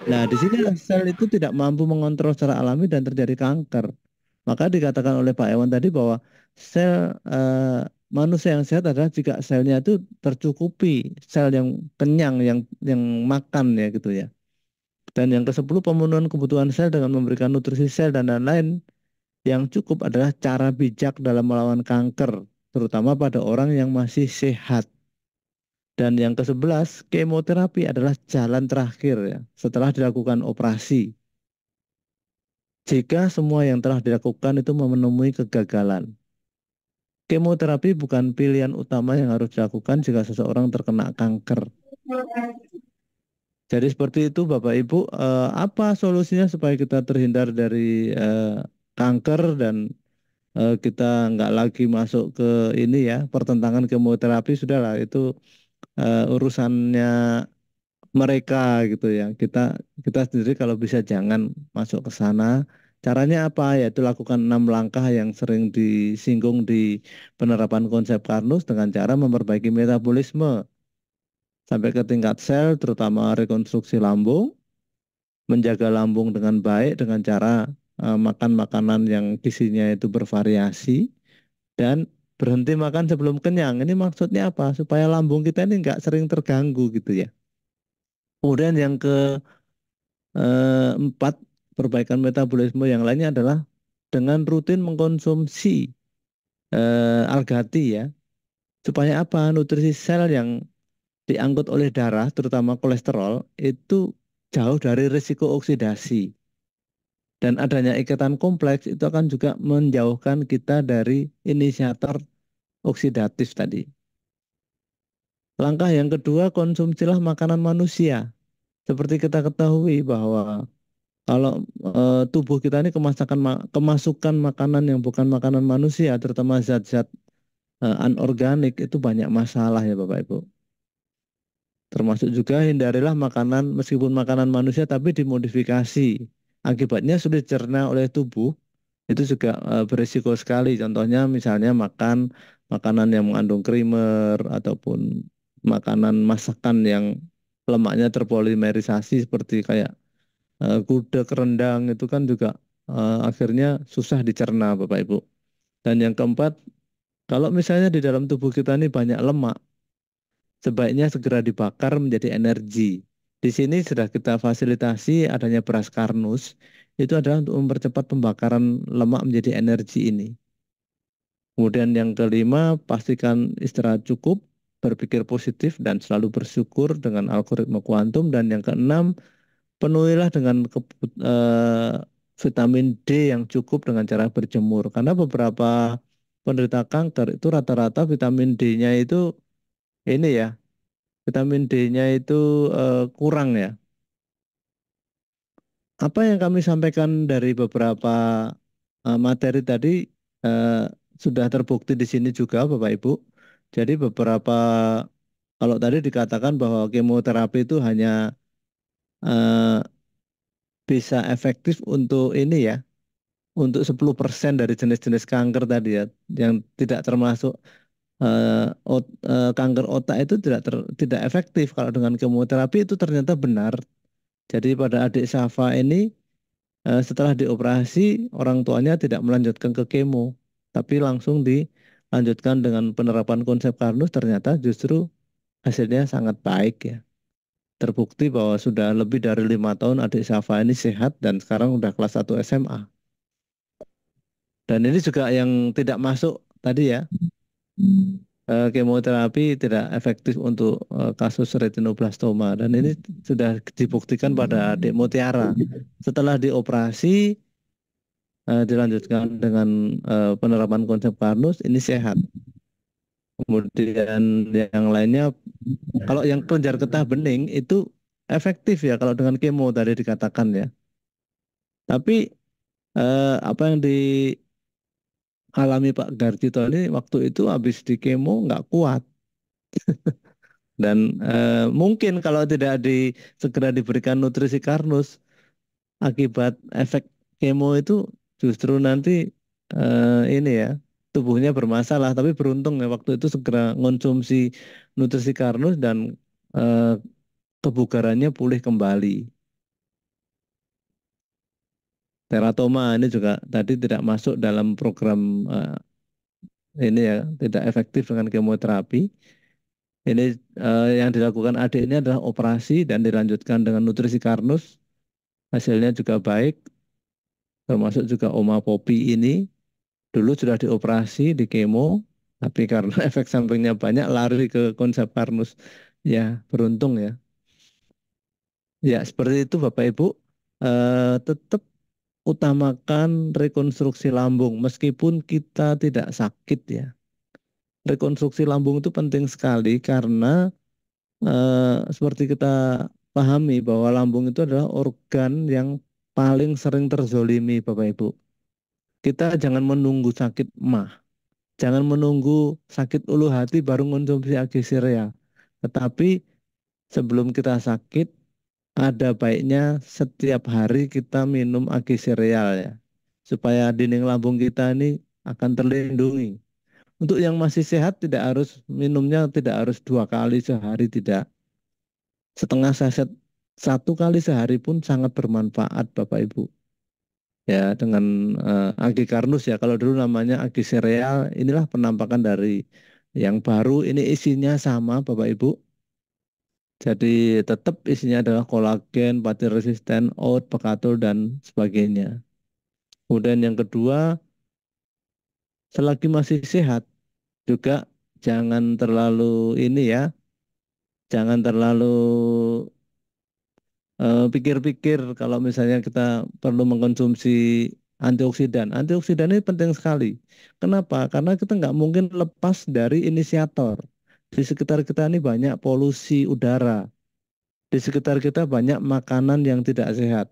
A: nah di sini sel itu tidak mampu mengontrol secara alami dan terjadi kanker. Maka dikatakan oleh Pak Ewan tadi bahwa sel manusia yang sehat adalah jika selnya itu tercukupi, sel yang kenyang, yang makan ya gitu ya. Dan yang ke-10, pemenuhan kebutuhan sel dengan memberikan nutrisi sel dan lain-lain yang cukup adalah cara bijak dalam melawan kanker, terutama pada orang yang masih sehat. Dan yang ke-11, kemoterapi adalah jalan terakhir ya, setelah dilakukan operasi. Jika semua yang telah dilakukan itu menemui kegagalan. Kemoterapi bukan pilihan utama yang harus dilakukan jika seseorang terkena kanker. Jadi seperti itu Bapak Ibu, apa solusinya supaya kita terhindar dari kanker dan kita nggak lagi masuk ke ini ya, pertentangan kemoterapi, sudahlah itu urusannya mereka gitu ya. Kita sendiri kalau bisa jangan masuk ke sana. Caranya apa? Yaitu lakukan 6 langkah yang sering disinggung di penerapan konsep Karnus dengan cara memperbaiki metabolisme sampai ke tingkat sel, terutama rekonstruksi lambung, menjaga lambung dengan baik dengan cara makan makanan yang gizinya itu bervariasi, dan berhenti makan sebelum kenyang. Ini maksudnya apa? Supaya lambung kita ini nggak sering terganggu gitu ya. Kemudian yang keempat, perbaikan metabolisme yang lainnya adalah dengan rutin mengkonsumsi algati ya. Supaya apa? Nutrisi sel yang diangkut oleh darah, terutama kolesterol, itu jauh dari risiko oksidasi. Dan adanya ikatan kompleks itu akan juga menjauhkan kita dari inisiator oksidatif tadi. Langkah yang kedua, konsumsilah makanan manusia. Seperti kita ketahui bahwa kalau tubuh kita ini kemasukan makanan yang bukan makanan manusia, terutama zat-zat anorganik, itu banyak masalah ya Bapak Ibu. Termasuk juga hindarilah makanan meskipun makanan manusia tapi dimodifikasi. Akibatnya sulit dicerna oleh tubuh, itu juga berisiko sekali. Contohnya misalnya makan makanan yang mengandung krimer ataupun makanan masakan yang lemaknya terpolimerisasi seperti kayak gudeg, rendang, itu kan juga akhirnya susah dicerna Bapak Ibu. Dan yang keempat, kalau misalnya di dalam tubuh kita ini banyak lemak, sebaiknya segera dibakar menjadi energi. Di sini sudah kita fasilitasi adanya beras karnus, itu adalah untuk mempercepat pembakaran lemak menjadi energi ini. Kemudian yang kelima, pastikan istirahat cukup, berpikir positif, dan selalu bersyukur dengan algoritma kuantum. Dan yang keenam, penuhilah dengan vitamin D yang cukup dengan cara berjemur. Karena beberapa penderita kanker itu rata-rata vitamin D-nya itu ini ya, vitamin D-nya itu kurang ya. Apa yang kami sampaikan dari beberapa materi tadi eh, sudah terbukti di sini juga Bapak Ibu. Jadi beberapa, kalau tadi dikatakan bahwa kemoterapi itu hanya eh, bisa efektif untuk ini ya, untuk 10% dari jenis-jenis kanker tadi ya, yang tidak termasuk kanker otak itu tidak efektif kalau dengan kemoterapi, itu ternyata benar. Jadi pada adik Safa ini setelah dioperasi orang tuanya tidak melanjutkan ke kemo, tapi langsung dilanjutkan dengan penerapan konsep Karnus, ternyata justru hasilnya sangat baik ya. Terbukti bahwa sudah lebih dari 5 tahun adik Safa ini sehat dan sekarang udah kelas 1 SMA. Dan ini juga yang tidak masuk tadi ya, kemoterapi tidak efektif untuk kasus retinoblastoma, dan ini sudah dibuktikan pada adik Mutiara. Setelah dioperasi dilanjutkan dengan penerapan konsep Karnus, ini sehat. Kemudian yang lainnya, kalau yang kelenjar getah bening itu efektif ya kalau dengan kemo tadi dikatakan ya. Tapi apa yang dialami Pak Garjito ini waktu itu habis di kemo nggak kuat, dan mungkin kalau tidak segera diberikan nutrisi Karnus, akibat efek kemo itu justru nanti ini ya, tubuhnya bermasalah. Tapi beruntung ya waktu itu segera konsumsi nutrisi Karnus dan eh, kebugarannya pulih kembali. Teratoma ini juga tadi tidak masuk dalam program ini ya, tidak efektif dengan kemoterapi. Ini yang dilakukan adik ini adalah operasi dan dilanjutkan dengan nutrisi Karnus. Hasilnya juga baik, termasuk juga Oma Popi ini dulu sudah dioperasi di kemo, tapi karena efek sampingnya banyak lari ke konsep Karnus. Ya, beruntung ya. Ya, seperti itu Bapak Ibu. Tetap utamakan rekonstruksi lambung meskipun kita tidak sakit ya. Rekonstruksi lambung itu penting sekali karena seperti kita pahami bahwa lambung itu adalah organ yang paling sering terzolimi Bapak Ibu. Kita jangan menunggu sakit mah. Jangan menunggu sakit ulu hati baru konsumsi Agisirya. Tetapi sebelum kita sakit, ada baiknya setiap hari kita minum Agiserial ya. Supaya dinding lambung kita ini akan terlindungi. Untuk yang masih sehat tidak harus minumnya, tidak harus 2 kali sehari, tidak. Setengah saset 1 kali sehari pun sangat bermanfaat Bapak Ibu. Ya, dengan Agi Karnus ya, kalau dulu namanya Agi Sereal, inilah penampakan dari yang baru. Ini isinya sama Bapak Ibu. Jadi tetap isinya adalah kolagen, pati resisten, oat, pekatul, dan sebagainya. Kemudian yang kedua, selagi masih sehat, juga jangan terlalu ini ya, jangan terlalu pikir-pikir kalau misalnya kita perlu mengkonsumsi antioksidan. Antioksidan ini penting sekali. Kenapa? Karena kita nggak mungkin lepas dari inisiator. Di sekitar kita ini banyak polusi udara. Di sekitar kita banyak makanan yang tidak sehat.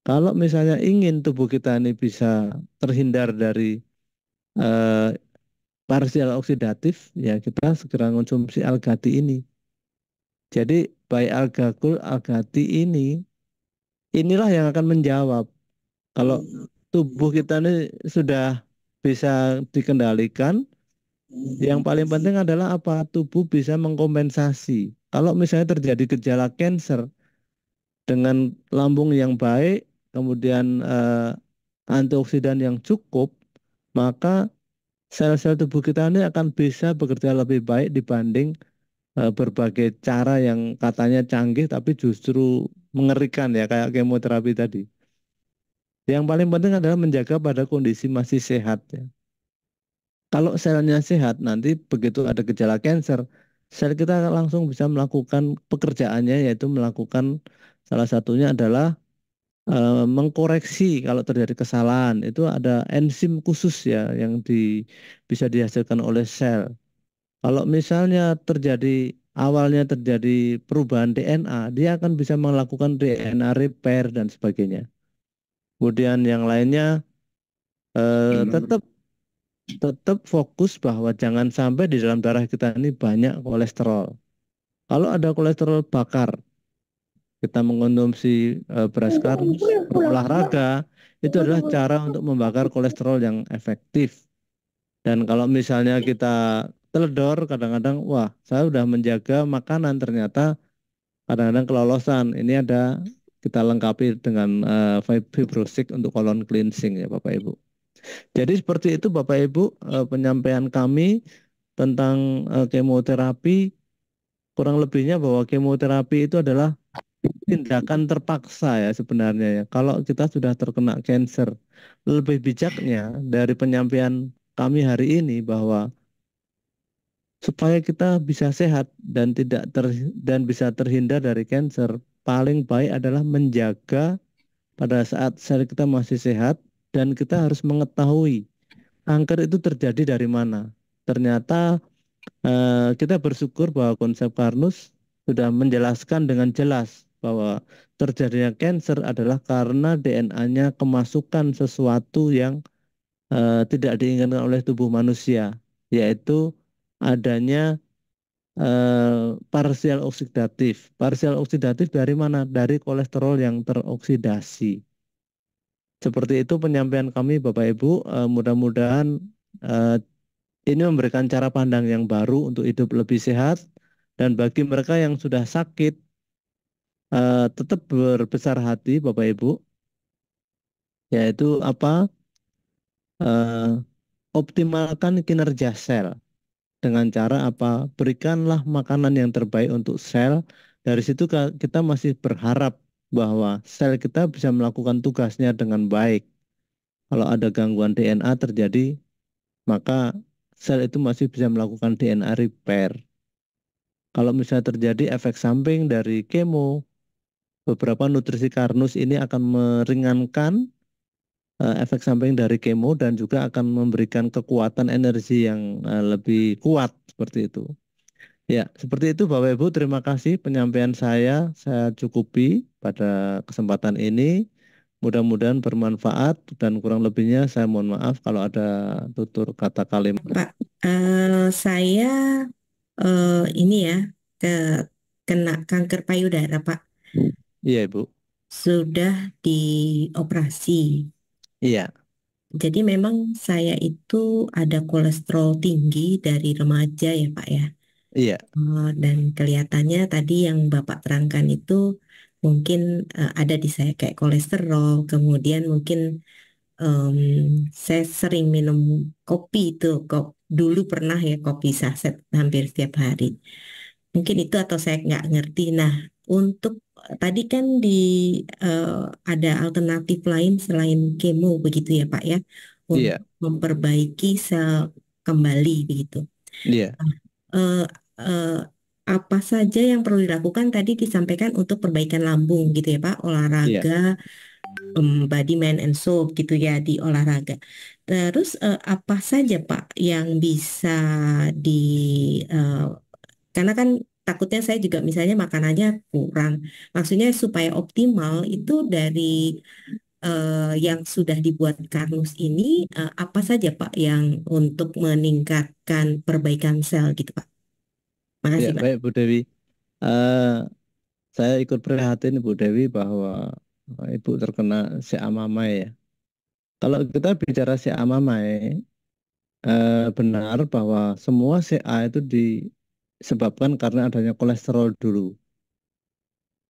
A: Kalau misalnya ingin tubuh kita ini bisa terhindar dari eh, partial oksidatif, ya kita segera konsumsi algati ini. Jadi baik alga kul, algati ini, inilah yang akan menjawab. Kalau tubuh kita ini sudah bisa dikendalikan, yang paling penting adalah apa? Tubuh bisa mengkompensasi. Kalau misalnya terjadi gejala cancer dengan lambung yang baik, kemudian antioksidan yang cukup, maka sel-sel tubuh kita ini akan bisa bekerja lebih baik dibanding berbagai cara yang katanya canggih tapi justru mengerikan ya, kayak kemoterapi tadi. Yang paling penting adalah menjaga pada kondisi masih sehat ya. Kalau selnya sehat, nanti begitu ada gejala cancer, sel kita langsung bisa melakukan pekerjaannya, yaitu melakukan salah satunya adalah mengkoreksi kalau terjadi kesalahan. Itu ada enzim khusus ya yang bisa dihasilkan oleh sel. Kalau misalnya awalnya terjadi perubahan DNA, dia akan bisa melakukan DNA repair dan sebagainya. Kemudian yang lainnya tetap tetap fokus bahwa jangan sampai di dalam darah kita ini banyak kolesterol. Kalau ada kolesterol bakar, kita mengkonsumsi beras karnus, berolahraga, itu adalah cara untuk membakar kolesterol yang efektif. Dan kalau misalnya kita teledor, kadang-kadang, wah, saya sudah menjaga makanan, ternyata kadang-kadang kelolosan. Ini ada kita lengkapi dengan fibrosik untuk colon cleansing ya Bapak Ibu. Jadi seperti itu Bapak Ibu, penyampaian kami tentang kemoterapi. Kurang lebihnya bahwa kemoterapi itu adalah tindakan terpaksa ya sebenarnya ya. Kalau kita sudah terkena cancer, lebih bijaknya dari penyampaian kami hari ini bahwa supaya kita bisa sehat dan dan bisa terhindar dari cancer. Paling baik adalah menjaga pada saat sel kita masih sehat dan kita harus mengetahui kanker itu terjadi dari mana. Ternyata kita bersyukur bahwa konsep Karnus sudah menjelaskan dengan jelas bahwa terjadinya cancer adalah karena DNA-nya kemasukan sesuatu yang tidak diinginkan oleh tubuh manusia, yaitu adanya parsial oksidatif. Parsial oksidatif dari mana? Dari kolesterol yang teroksidasi. Seperti itu penyampaian kami Bapak Ibu. Mudah-mudahan eh, ini memberikan cara pandang yang baru untuk hidup lebih sehat dan bagi mereka yang sudah sakit tetap berbesar hati Bapak Ibu, yaitu apa? Eh, Optimalkan kinerja sel dengan cara apa? Berikanlah makanan yang terbaik untuk sel. Dari situ kita masih berharap bahwa sel kita bisa melakukan tugasnya dengan baik. Kalau ada gangguan DNA terjadi, maka sel itu masih bisa melakukan DNA repair. Kalau misalnya terjadi efek samping dari kemo, beberapa nutrisi Karnus ini akan meringankan efek samping dari kemo dan juga akan memberikan kekuatan energi yang lebih kuat seperti itu. Ya, seperti itu Bapak Ibu, terima kasih penyampaian saya cukupi pada kesempatan ini. Mudah-mudahan bermanfaat dan kurang lebihnya saya mohon maaf kalau ada tutur kata kalimat.
D: Pak, saya ini ya ke kena kanker payudara, Pak.
A: Iya Ibu.
D: Sudah dioperasi.
A: Iya,
D: Jadi memang saya itu ada kolesterol tinggi dari remaja ya, Pak ya.
A: iya,
D: Dan kelihatannya tadi yang Bapak terangkan itu mungkin ada di saya kayak kolesterol, kemudian mungkin em, saya sering minum kopi itu, kok dulu pernah ya kopi saset hampir setiap hari. Mungkin itu atau saya nggak ngerti. Nah, untuk tadi kan eh, ada alternatif lain selain kemo begitu ya Pak ya,
A: iya,
D: untuk memperbaiki sel kembali begitu.
A: iya,
D: Nah, eh, eh, apa saja yang perlu dilakukan tadi disampaikan untuk perbaikan lambung gitu ya Pak,
A: iya,
D: olahraga, body, mind, and soul gitu ya di olahraga. Terus apa saja Pak yang bisa di eh, karena kan takutnya saya juga misalnya makanannya kurang. Maksudnya supaya optimal itu dari yang sudah dibuat Karnus ini apa saja Pak yang untuk meningkatkan perbaikan sel gitu Pak.
A: iya.
D: Makasih Pak.
A: Baik Bu Dewi. Eh, saya ikut prihatin Bu Dewi bahwa Ibu terkena siamamai ya. Kalau kita bicara siamamai, benar bahwa semua CA itu disebabkan karena adanya kolesterol dulu.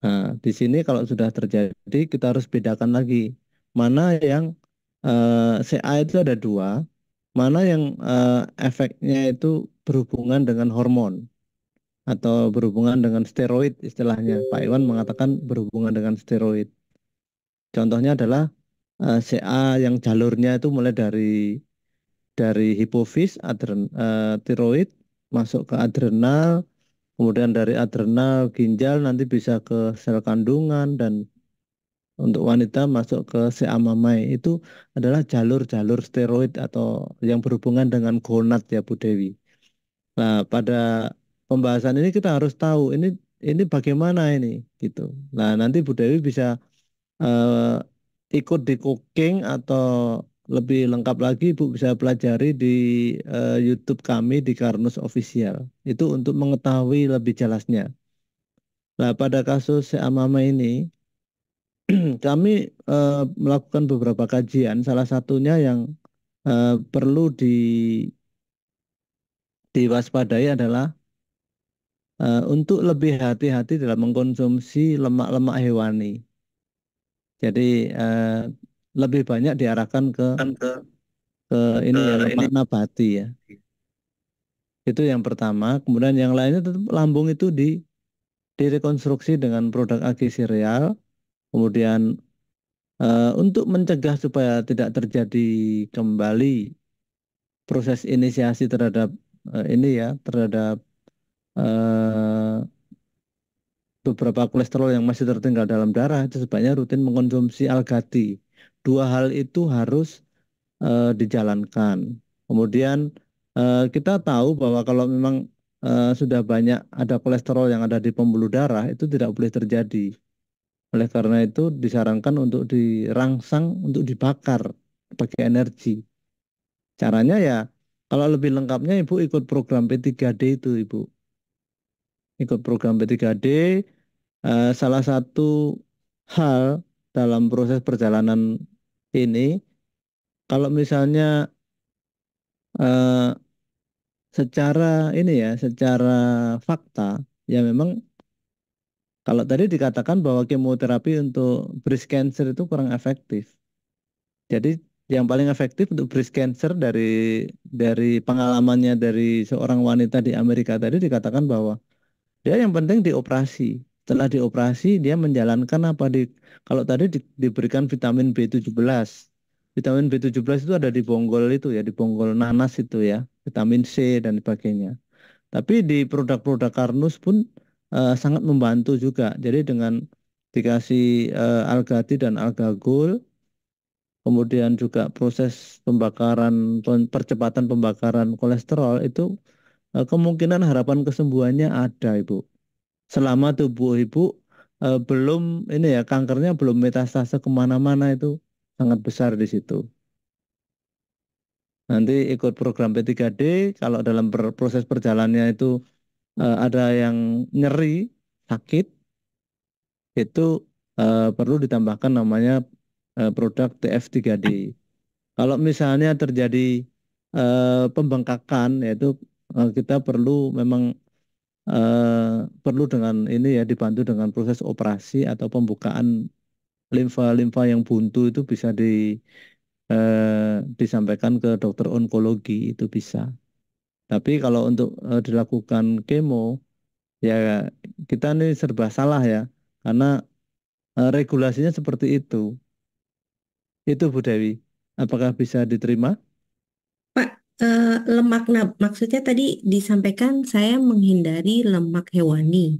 A: Nah, di sini kalau sudah terjadi, kita harus bedakan lagi mana yang CA itu ada dua, mana yang efeknya itu berhubungan dengan hormon atau berhubungan dengan steroid istilahnya. Pak Iwan mengatakan berhubungan dengan steroid. Contohnya adalah CA yang jalurnya itu mulai dari hipofis, tiroid, masuk ke adrenal, kemudian dari adrenal ginjal nanti bisa ke sel kandungan dan untuk wanita masuk ke seamamai. Itu adalah jalur-jalur steroid atau yang berhubungan dengan gonad ya Bu Dewi. Nah, pada pembahasan ini kita harus tahu ini bagaimana ini gitu. Nah, nanti Bu Dewi bisa ikut di cooking atau lebih lengkap lagi Ibu bisa pelajari di YouTube kami di Karnus Official. Itu untuk mengetahui lebih jelasnya. Nah, pada kasus Seamama ini kami melakukan beberapa kajian. Salah satunya yang perlu diwaspadai adalah untuk lebih hati-hati dalam mengkonsumsi lemak-lemak hewani. Jadi lebih banyak diarahkan
D: Kan
A: ke ini ya
D: ini
A: lemak nabati ya. Itu yang pertama. Kemudian yang lainnya tetap lambung itu direkonstruksi dengan produk agi sereal. Kemudian untuk mencegah supaya tidak terjadi kembali proses inisiasi terhadap ini ya, terhadap eh, beberapa kolesterol yang masih tertinggal dalam darah, itu sebaiknya rutin mengkonsumsi algati. Dua hal itu harus dijalankan. Kemudian kita tahu bahwa kalau memang sudah banyak ada kolesterol yang ada di pembuluh darah, itu tidak boleh terjadi. Oleh karena itu disarankan untuk dirangsang, untuk dibakar sebagai energi. Caranya ya, kalau lebih lengkapnya Ibu ikut program P3D itu Ibu. Ikut program P3D, salah satu hal dalam proses perjalanan ini, kalau misalnya eh, secara ini ya, secara fakta, ya memang kalau tadi dikatakan bahwa kemoterapi untuk breast cancer itu kurang efektif. Jadi yang paling efektif untuk breast cancer dari pengalamannya dari seorang wanita di Amerika tadi dikatakan bahwa dia yang penting dioperasi. Setelah dioperasi dia menjalankan apa kalau tadi diberikan vitamin B17. Vitamin B17 itu ada di bonggol itu ya, di bonggol nanas itu ya, vitamin C dan sebagainya. Tapi di produk-produk Karnus pun sangat membantu juga. Jadi dengan dikasih algati dan algagul, kemudian juga proses pembakaran, percepatan pembakaran kolesterol itu kemungkinan harapan kesembuhannya ada, Ibu. Selama tubuh Ibu belum ini ya, kankernya belum metastase kemana-mana itu sangat besar di situ. Nanti ikut program P3D, kalau dalam proses perjalanannya itu ada yang nyeri, sakit, itu perlu ditambahkan namanya produk TF3D. Kalau misalnya terjadi pembengkakan, yaitu kita perlu memang perlu dengan ini ya dibantu dengan proses operasi atau pembukaan limfa-limfa yang buntu itu bisa disampaikan ke dokter onkologi itu bisa. Tapi kalau untuk dilakukan kemo ya kita ini serba salah ya karena regulasinya seperti itu. Itu Bu Dewi. Apakah bisa diterima?
D: Pak, lemak maksudnya tadi disampaikan saya menghindari lemak hewani.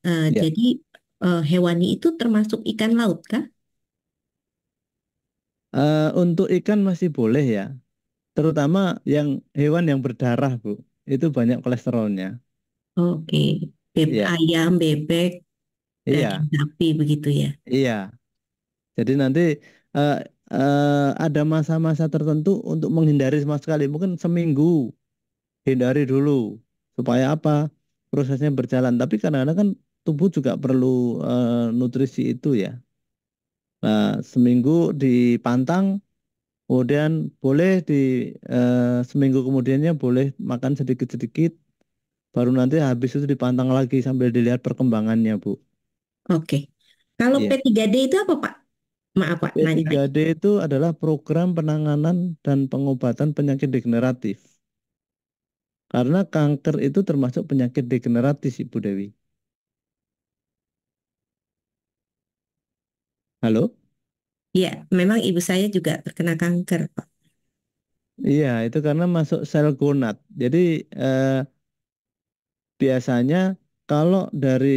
A: Ya.
D: Jadi hewani itu termasuk ikan laut kah?
A: Untuk ikan masih boleh ya, terutama yang hewan yang berdarah Bu. Itu banyak kolesterolnya.
D: Oke,
A: Iya,
D: ayam, bebek, daging
A: iya,
D: sapi begitu ya.
A: iya. Jadi nanti eh, ada masa-masa tertentu untuk menghindari sama sekali. Mungkin seminggu hindari dulu supaya apa? Prosesnya berjalan. Tapi kadang-kadang kan tubuh juga perlu nutrisi itu ya. Nah, seminggu dipantang, kemudian boleh seminggu kemudiannya boleh makan sedikit-sedikit, baru nanti habis itu dipantang lagi sambil dilihat perkembangannya, Bu.
D: Oke. Kalau
A: Iya.
D: P3D itu apa Pak? Maaf Pak, nanya lagi.
A: P3D itu adalah program penanganan dan pengobatan penyakit degeneratif. Karena kanker itu termasuk penyakit degeneratif, Ibu Dewi. Halo?
D: Iya, memang ibu saya juga terkena kanker Pak.
A: Iya, itu karena masuk sel gonad. Jadi biasanya kalau dari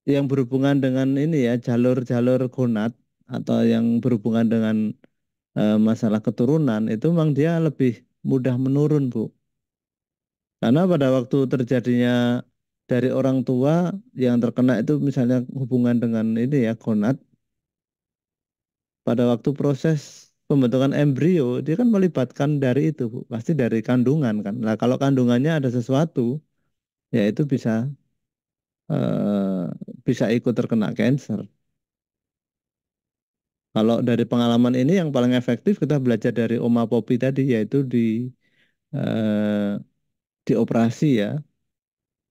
A: yang berhubungan dengan ini ya, jalur-jalur gonad atau yang berhubungan dengan masalah keturunan, itu memang dia lebih mudah menurun, Bu. Karena pada waktu terjadinya dari orang tua yang terkena itu misalnya hubungan dengan ini ya gonad, pada waktu proses pembentukan embrio dia kan melibatkan dari itu Bu, pasti dari kandungan kan. Nah kalau kandungannya ada sesuatu ya itu eh, bisa ikut terkena cancer. Kalau dari pengalaman ini yang paling efektif kita belajar dari Oma Popi tadi yaitu eh, dioperasi ya.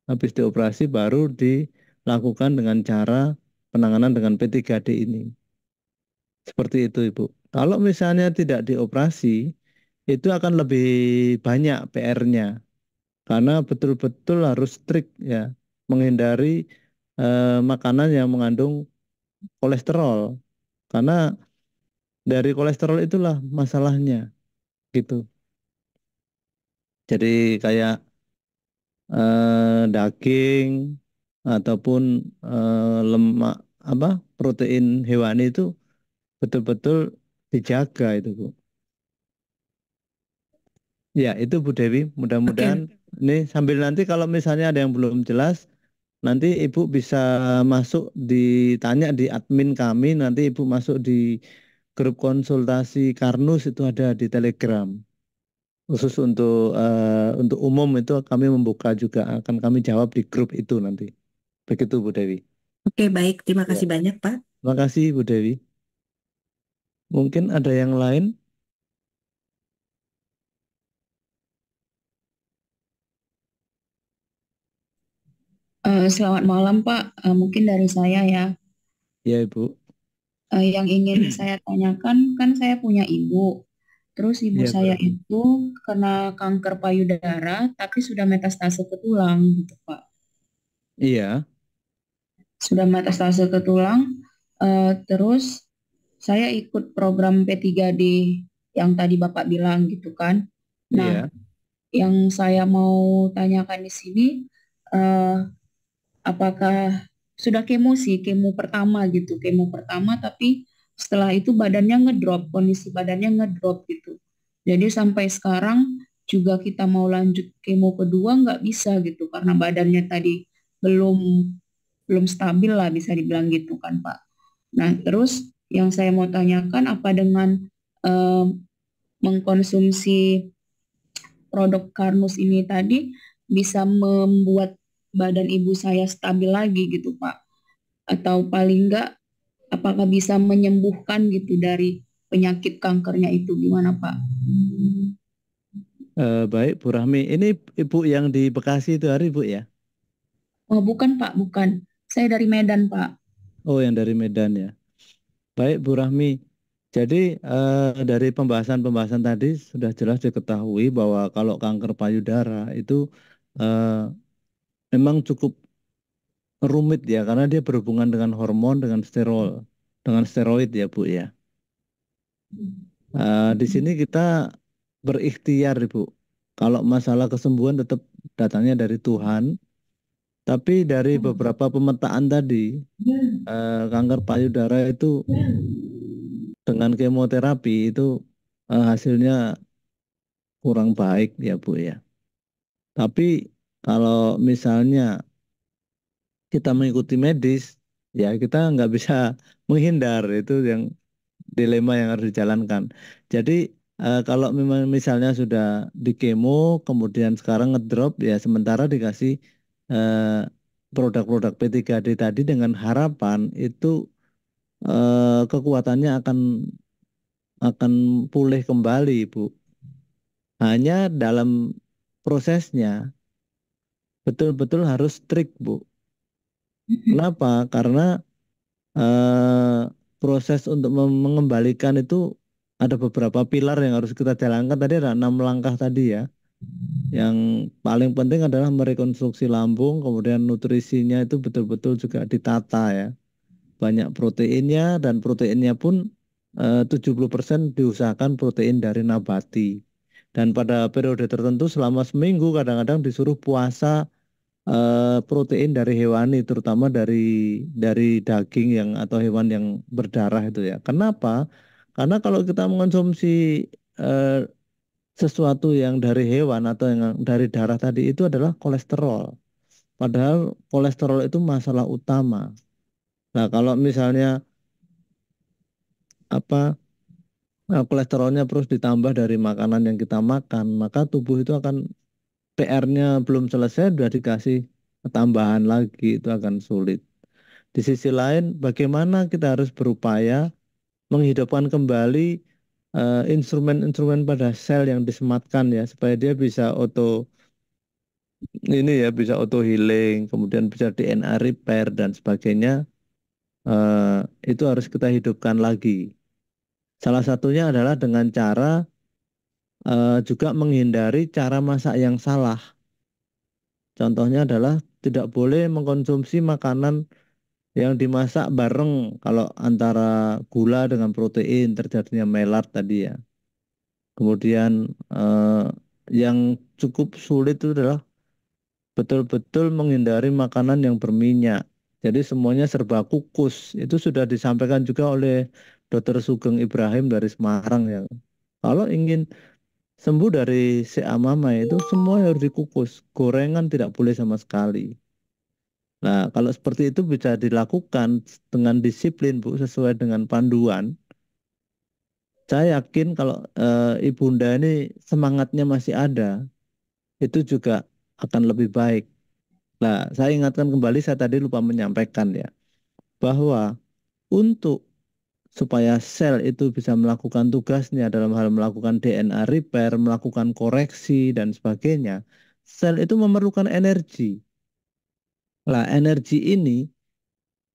A: Habis dioperasi baru dilakukan dengan cara penanganan dengan P3D ini. Seperti itu, Ibu. Kalau misalnya tidak dioperasi, itu akan lebih banyak PR-nya. Karena betul-betul harus strict ya, menghindari makanan yang mengandung kolesterol. Karena dari kolesterol itulah masalahnya, gitu. Jadi kayak daging ataupun lemak apa protein hewani itu betul-betul dijaga itu Bu. Ya itu Bu Dewi, mudah-mudahan
D: Oke,
A: ini sambil nanti kalau misalnya ada yang belum jelas, nanti Ibu bisa masuk ditanya di admin kami, nanti Ibu masuk di grup konsultasi Karnus itu ada di Telegram. Khusus untuk umum itu kami membuka juga akan kami jawab di grup itu nanti. Begitu Bu Dewi.
D: oke, baik. Terima
A: Ya.
D: kasih banyak, Pak.
A: Terima kasih Bu Dewi. Mungkin ada yang lain?
B: Selamat malam Pak. Mungkin dari saya ya.
A: Ya Ibu.
B: Yang ingin saya tanyakan kan saya punya ibu. Terus ibu
A: Iya
B: saya
A: Bu.
B: itu kena kanker payudara tapi sudah metastase ke tulang gitu Pak.
A: Iya.
B: Sudah metastase ke tulang. Terus saya ikut program P3D yang tadi Bapak bilang gitu kan. Nah,
A: Iya.
B: yang saya mau tanyakan di sini, eh, apakah sudah kemo sih, kemo pertama gitu, kemo pertama tapi setelah itu badannya ngedrop, kondisi badannya ngedrop gitu. Jadi sampai sekarang juga kita mau lanjut kemo kedua nggak bisa gitu karena badannya tadi belum belum stabil lah bisa dibilang gitu kan Pak. Nah terus yang saya mau tanyakan apa dengan eh, mengkonsumsi produk Karnus ini tadi bisa membuat badan ibu saya stabil lagi gitu Pak? Atau paling enggak apakah bisa menyembuhkan gitu dari penyakit kankernya itu gimana Pak?
A: Baik Bu Rahmi. Ini Ibu yang di Bekasi itu hari Ibu ya?
B: Oh bukan Pak, bukan. Saya dari Medan Pak.
A: Oh yang dari Medan ya. Baik Bu Rahmi. Jadi dari pembahasan-pembahasan tadi sudah jelas diketahui bahwa kalau kanker payudara itu eh, memang cukup rumit ya karena dia berhubungan dengan hormon dengan steroid ya Bu ya. Di sini kita berikhtiar Ibu. Kalau masalah kesembuhan tetap datangnya dari Tuhan, tapi dari beberapa pemetaan tadi kanker payudara itu dengan kemoterapi itu hasilnya kurang baik ya Bu ya. Tapi kalau misalnya kita mengikuti medis, ya kita nggak bisa menghindar itu yang dilema yang harus dijalankan. Jadi kalau memang misalnya sudah di kemo, kemudian sekarang ngedrop, ya sementara dikasih eh, produk-produk P3D tadi dengan harapan itu kekuatannya akan pulih kembali, Bu. Hanya dalam prosesnya betul-betul harus strict, Bu. Kenapa? Karena eh, proses untuk mengembalikan itu ada beberapa pilar yang harus kita jalankan. Tadi ada 6 langkah tadi ya. Yang paling penting adalah merekonstruksi lambung, kemudian nutrisinya itu betul-betul juga ditata ya. Banyak proteinnya dan proteinnya pun 70% diusahakan protein dari nabati. Dan pada periode tertentu selama seminggu kadang-kadang disuruh puasa protein dari hewani, terutama dari daging yang atau hewan yang berdarah itu ya. Kenapa? Karena kalau kita mengonsumsi eh, sesuatu yang dari hewan atau yang dari darah tadi itu adalah kolesterol. Padahal kolesterol itu masalah utama. Nah, kalau misalnya apa kolesterolnya terus ditambah dari makanan yang kita makan, maka tubuh itu akan PR-nya belum selesai, udah dikasih tambahan lagi, itu akan sulit. Di sisi lain, bagaimana kita harus berupaya menghidupkan kembali instrumen-instrumen pada sel yang disematkan ya, supaya dia bisa bisa auto healing, kemudian bisa DNA repair dan sebagainya. Itu harus kita hidupkan lagi. Salah satunya adalah dengan cara juga menghindari cara masak yang salah. Contohnya adalah tidak boleh mengkonsumsi makanan yang dimasak bareng kalau antara gula dengan protein terjadinya melat tadi ya. Kemudian yang cukup sulit itu adalah betul-betul menghindari makanan yang berminyak. Jadi semuanya serba kukus. Itu sudah disampaikan juga oleh Dr. Sugeng Ibrahim dari Semarang ya. Kalau ingin sembuh dari mama itu semua harus dikukus. Gorengan tidak boleh sama sekali. Nah, kalau seperti itu bisa dilakukan dengan disiplin, Bu, sesuai dengan panduan. Saya yakin kalau ibunda ini semangatnya masih ada, itu juga akan lebih baik. Nah, saya ingatkan kembali, saya tadi lupa menyampaikan ya, bahwa untuk supaya sel itu bisa melakukan tugasnya dalam hal melakukan DNA repair, melakukan koreksi, dan sebagainya, sel itu memerlukan energi. Nah, energi ini,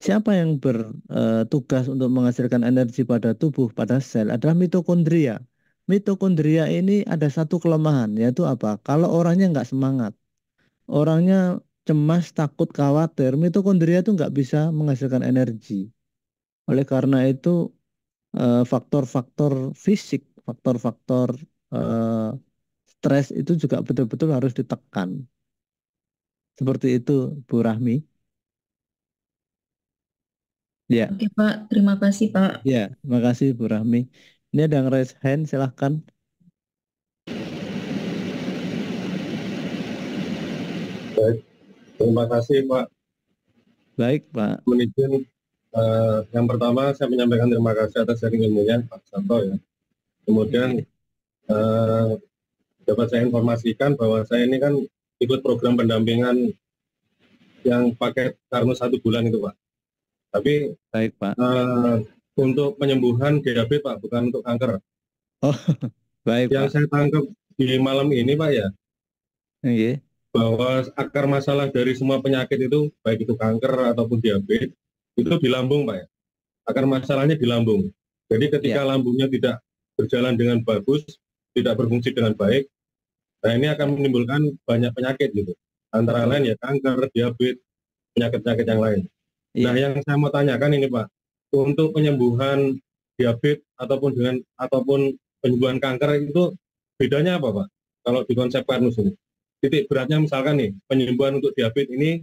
A: siapa yang bertugas untuk menghasilkan energi pada tubuh, pada sel, adalah mitokondria. Mitokondria ini ada satu kelemahan, yaitu apa? Kalau orangnya nggak semangat, orangnya cemas, takut, khawatir, mitokondria itu nggak bisa menghasilkan energi. Oleh karena itu, faktor-faktor fisik, faktor-faktor eh, stres itu juga betul-betul harus ditekan. Seperti itu, Bu Rahmi. Ya,
B: Oke Pak, terima kasih Pak.
A: ya, terima kasih Bu Rahmi. Ini ada yang raise hand, silahkan.
E: Baik, terima kasih Pak
A: Baik, Pak.
E: Munijin. Yang pertama saya menyampaikan terima kasih atas sharing ilmunya Pak Santo ya. Kemudian eh, dapat saya informasikan bahwa saya ini kan ikut program pendampingan yang pakai Karno 1 bulan itu Pak. Tapi
A: Baik, Pak.
E: untuk penyembuhan diabetes Pak, bukan untuk kanker.
A: Oh, baik,
E: Yang
A: Pak.
E: saya tangkap di malam ini Pak ya,
A: Iya,
E: bahwa akar masalah dari semua penyakit itu, baik itu kanker ataupun diabetes, itu di lambung Pak ya. Akar masalahnya di lambung. Jadi ketika
A: ya,
E: lambungnya tidak berjalan dengan bagus, tidak berfungsi dengan baik, nah ini akan menimbulkan banyak penyakit gitu. Antara
A: betul.
E: lain ya kanker, diabetes, penyakit-penyakit yang lain. Nah,
A: Iya.
E: yang saya mau tanyakan ini Pak, untuk penyembuhan diabetes ataupun penyembuhan kanker itu bedanya apa Pak? Kalau di konsep Karnus ini, titik beratnya misalkan nih, penyembuhan untuk diabetes ini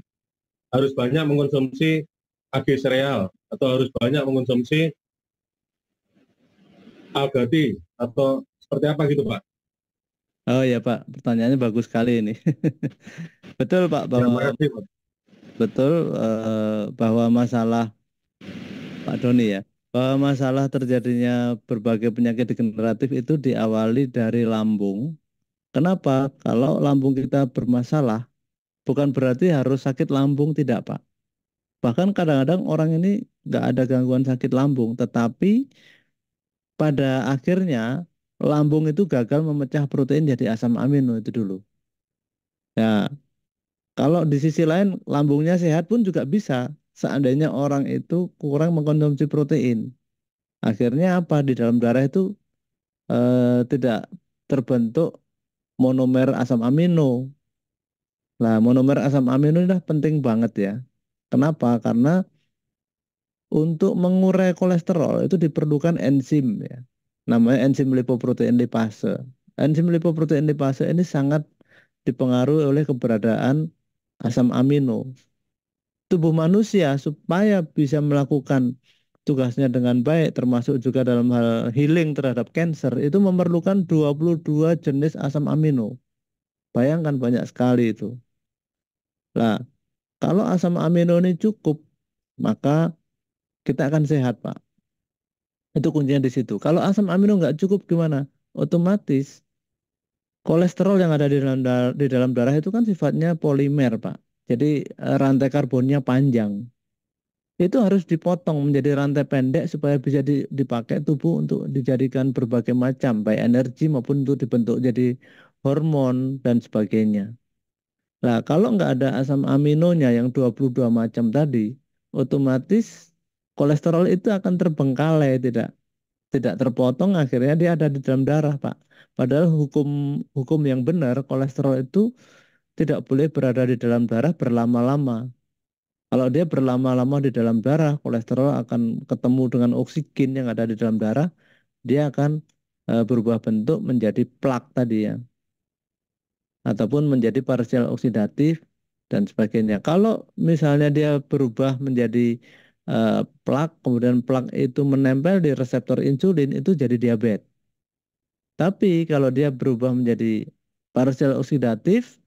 E: harus banyak mengkonsumsi AG sereal atau harus banyak mengkonsumsi algati atau seperti apa gitu Pak?
A: Oh ya, Pak. Pertanyaannya bagus sekali ini. Betul, Pak,
E: Ya,
A: bahwa
E: makasih Pak.
A: bahwa masalah Pak Doni ya, bahwa masalah terjadinya berbagai penyakit degeneratif itu diawali dari lambung. Kenapa? Kalau lambung kita bermasalah, bukan berarti harus sakit lambung, tidak, Pak. Bahkan kadang-kadang orang ini nggak ada gangguan sakit lambung, tetapi pada akhirnya lambung itu gagal memecah protein jadi asam amino itu dulu. Ya, kalau di sisi lain lambungnya sehat pun juga bisa. Seandainya orang itu kurang mengkonsumsi protein. Akhirnya apa? Di dalam darah itu tidak terbentuk monomer asam amino. Nah, monomer asam amino ini penting banget ya. Kenapa? Karena untuk mengurai kolesterol itu diperlukan enzim ya. Namanya enzim lipoprotein lipase. Enzim lipoprotein lipase ini sangat dipengaruhi oleh keberadaan asam amino. Tubuh manusia supaya bisa melakukan tugasnya dengan baik, termasuk juga dalam hal healing terhadap cancer, itu memerlukan 22 jenis asam amino. Bayangkan banyak sekali itu. Nah, kalau asam amino ini cukup, maka kita akan sehat, Pak. Itu kuncinya di situ. Kalau asam amino nggak cukup gimana? Otomatis kolesterol yang ada di dalam darah itu kan sifatnya polimer, Pak. Jadi rantai karbonnya panjang. Itu harus dipotong menjadi rantai pendek supaya bisa dipakai tubuh untuk dijadikan berbagai macam, baik energi maupun untuk dibentuk jadi hormon dan sebagainya. Nah, kalau nggak ada asam aminonya yang 22 macam tadi, otomatis kolesterol itu akan terbengkalai, tidak terpotong, akhirnya dia ada di dalam darah, Pak. Padahal hukum hukum yang benar, kolesterol itu tidak boleh berada di dalam darah berlama-lama. Kalau dia berlama-lama di dalam darah, kolesterol akan ketemu dengan oksigen yang ada di dalam darah, dia akan berubah bentuk menjadi plak tadi ya. ataupun menjadi parsial oksidatif dan sebagainya. Kalau misalnya dia berubah menjadi plak, kemudian plak itu menempel di reseptor insulin, itu jadi diabetes. Tapi kalau dia berubah menjadi parsial oksidatif,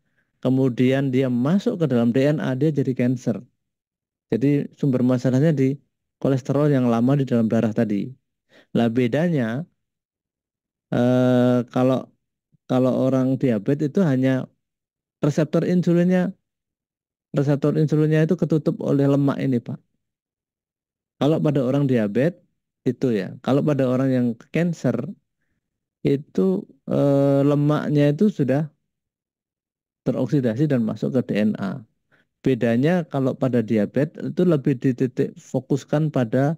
A: kemudian dia masuk ke dalam DNA, dia jadi cancer. Jadi sumber masalahnya di kolesterol yang lama di dalam darah tadi. Lah bedanya kalau kalau orang diabetes itu hanya reseptor insulinnya reseptor insulinnya itu ketutup oleh lemak ini, Pak. Kalau pada orang diabetes itu ya, kalau pada orang yang cancer itu lemaknya itu sudah teroksidasi dan masuk ke DNA. Bedanya kalau pada diabetes itu lebih dititik fokuskan pada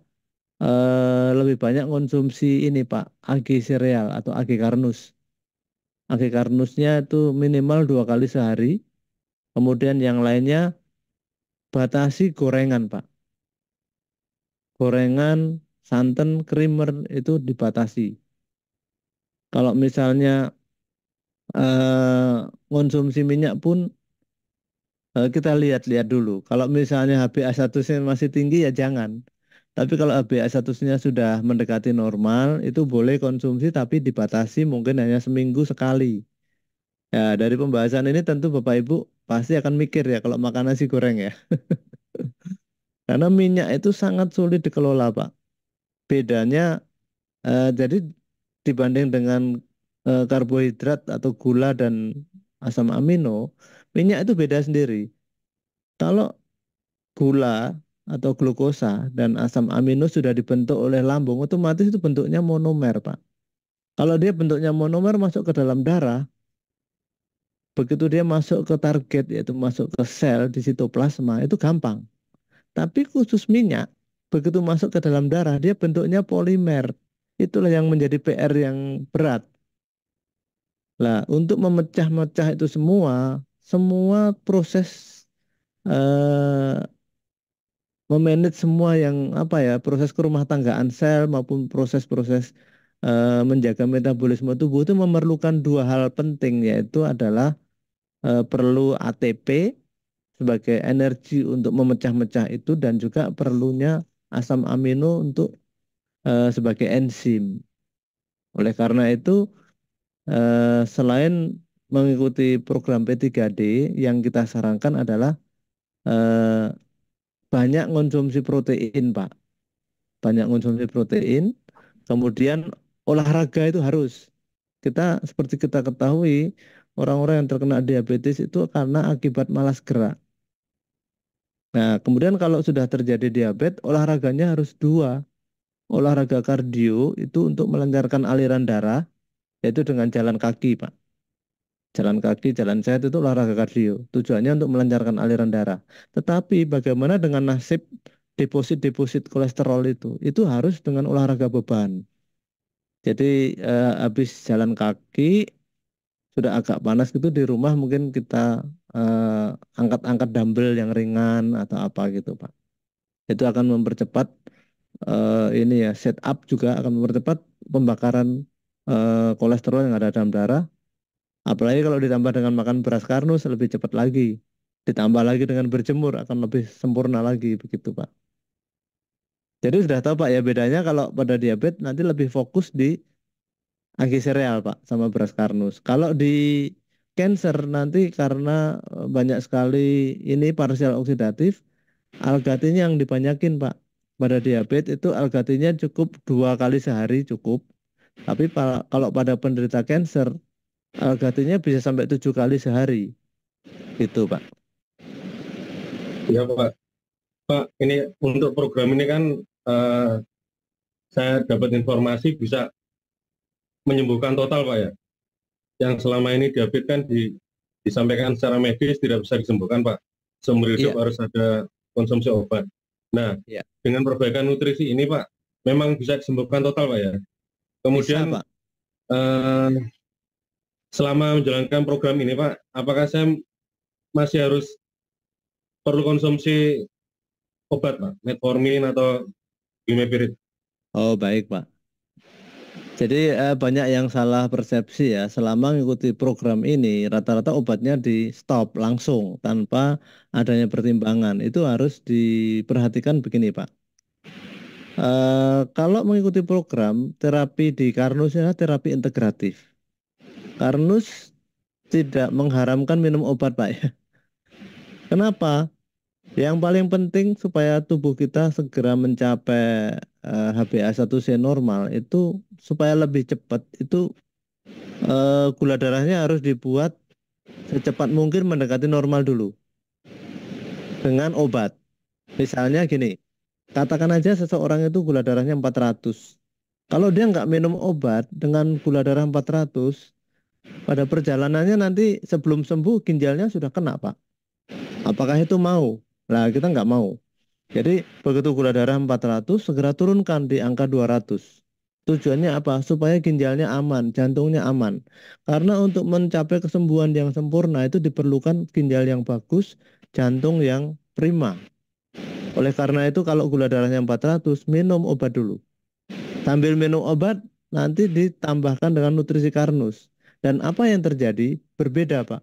A: lebih banyak konsumsi ini Pak, agi sereal atau agi karnus. Agi karnusnya itu minimal 2 kali sehari. Kemudian yang lainnya batasi gorengan Pak. Gorengan, santan, krimer itu dibatasi. Kalau misalnya konsumsi minyak pun kita lihat-lihat dulu. Kalau misalnya HbA1-nya masih tinggi ya jangan. Tapi kalau HbA1-nya sudah mendekati normal, itu boleh konsumsi tapi dibatasi mungkin hanya seminggu sekali. Ya, dari pembahasan ini tentu Bapak Ibu pasti akan mikir ya kalau makan nasi goreng ya. Karena minyak itu sangat sulit dikelola, Pak. Bedanya jadi dibanding dengan karbohidrat atau gula dan asam amino, minyak itu beda sendiri. Kalau gula atau glukosa dan asam amino sudah dibentuk oleh lambung, otomatis itu bentuknya monomer, Pak. Kalau dia bentuknya monomer masuk ke dalam darah, begitu dia masuk ke target, yaitu masuk ke sel di sitoplasma, itu gampang. Tapi khusus minyak, begitu masuk ke dalam darah, dia bentuknya polimer. Itulah yang menjadi PR yang berat. Lah, untuk memecah-mecah itu semua proses eh, memanage semua yang apa ya proses kerumah tanggaan sel maupun proses-proses menjaga metabolisme tubuh itu memerlukan 2 hal penting yaitu adalah perlu ATP sebagai energi untuk memecah-mecah itu dan juga perlunya asam amino untuk sebagai enzim. Oleh karena itu selain mengikuti program P3D yang kita sarankan adalah eh, banyak konsumsi protein, Pak. Banyak konsumsi protein, kemudian olahraga itu harus. Kita seperti kita ketahui, orang-orang yang terkena diabetes itu karena akibat malas gerak. Nah, kemudian kalau sudah terjadi diabetes, olahraganya harus 2. Olahraga kardio itu untuk melancarkan aliran darah, yaitu dengan jalan kaki, Pak. Jalan kaki, jalan sehat itu olahraga kardio. Tujuannya untuk melancarkan aliran darah. Tetapi bagaimana dengan nasib deposit-deposit kolesterol itu? Itu harus dengan olahraga beban. Jadi habis jalan kaki sudah agak panas gitu di rumah mungkin kita angkat-angkat dumbbell yang ringan atau apa gitu Pak. Itu akan mempercepat ini ya setup juga akan mempercepat pembakaran kolesterol yang ada dalam darah. Apalagi kalau ditambah dengan makan beras karnus lebih cepat lagi. Ditambah lagi dengan berjemur akan lebih sempurna lagi begitu Pak. Jadi sudah tahu Pak ya bedanya kalau pada diabetes nanti lebih fokus di agi sereal Pak sama beras karnus. Kalau di cancer nanti karena banyak sekali ini parsial oksidatif, algatinya yang dibanyakin Pak. Pada diabetes itu algatinya cukup 2 kali sehari cukup. Tapi kalau pada penderita cancer, algatinya bisa sampai 7 kali sehari. Gitu Pak.
E: Ya Pak. Pak, ini untuk program ini kan saya dapat informasi bisa menyembuhkan total Pak ya. Yang selama ini diabetes kan disampaikan secara medis tidak bisa disembuhkan Pak. Seumur hidup harus ada konsumsi obat. Nah, dengan perbaikan nutrisi ini Pak, memang bisa disembuhkan total Pak ya. Kemudian bisa, Pak. Selama menjalankan program ini Pak, apakah saya masih harus perlu konsumsi obat Pak, metformin atau imepirid?
A: Oh baik Pak. Jadi banyak yang salah persepsi ya. Selama mengikuti program ini, rata-rata obatnya di stop langsung tanpa adanya pertimbangan. Itu harus diperhatikan begini, Pak. Kalau mengikuti program terapi di Karnus adalah terapi integratif. Karnus tidak mengharamkan minum obat, Pak ya. Kenapa? Yang paling penting supaya tubuh kita segera mencapai HbA1c normal itu supaya lebih cepat itu gula darahnya harus dibuat secepat mungkin mendekati normal dulu dengan obat. Misalnya gini, katakan aja seseorang itu gula darahnya 400. Kalau dia nggak minum obat dengan gula darah 400, pada perjalanannya nanti sebelum sembuh ginjalnya sudah kena, Pak. Apakah itu mau? Nah, kita nggak mau. Jadi begitu gula darah 400 segera turunkan di angka 200. Tujuannya apa? Supaya ginjalnya aman, jantungnya aman. Karena untuk mencapai kesembuhan yang sempurna itu diperlukan ginjal yang bagus, jantung yang prima. Oleh karena itu kalau gula darahnya 400, minum obat dulu. Sambil minum obat nanti ditambahkan dengan nutrisi Karnus. Dan apa yang terjadi? Berbeda, Pak.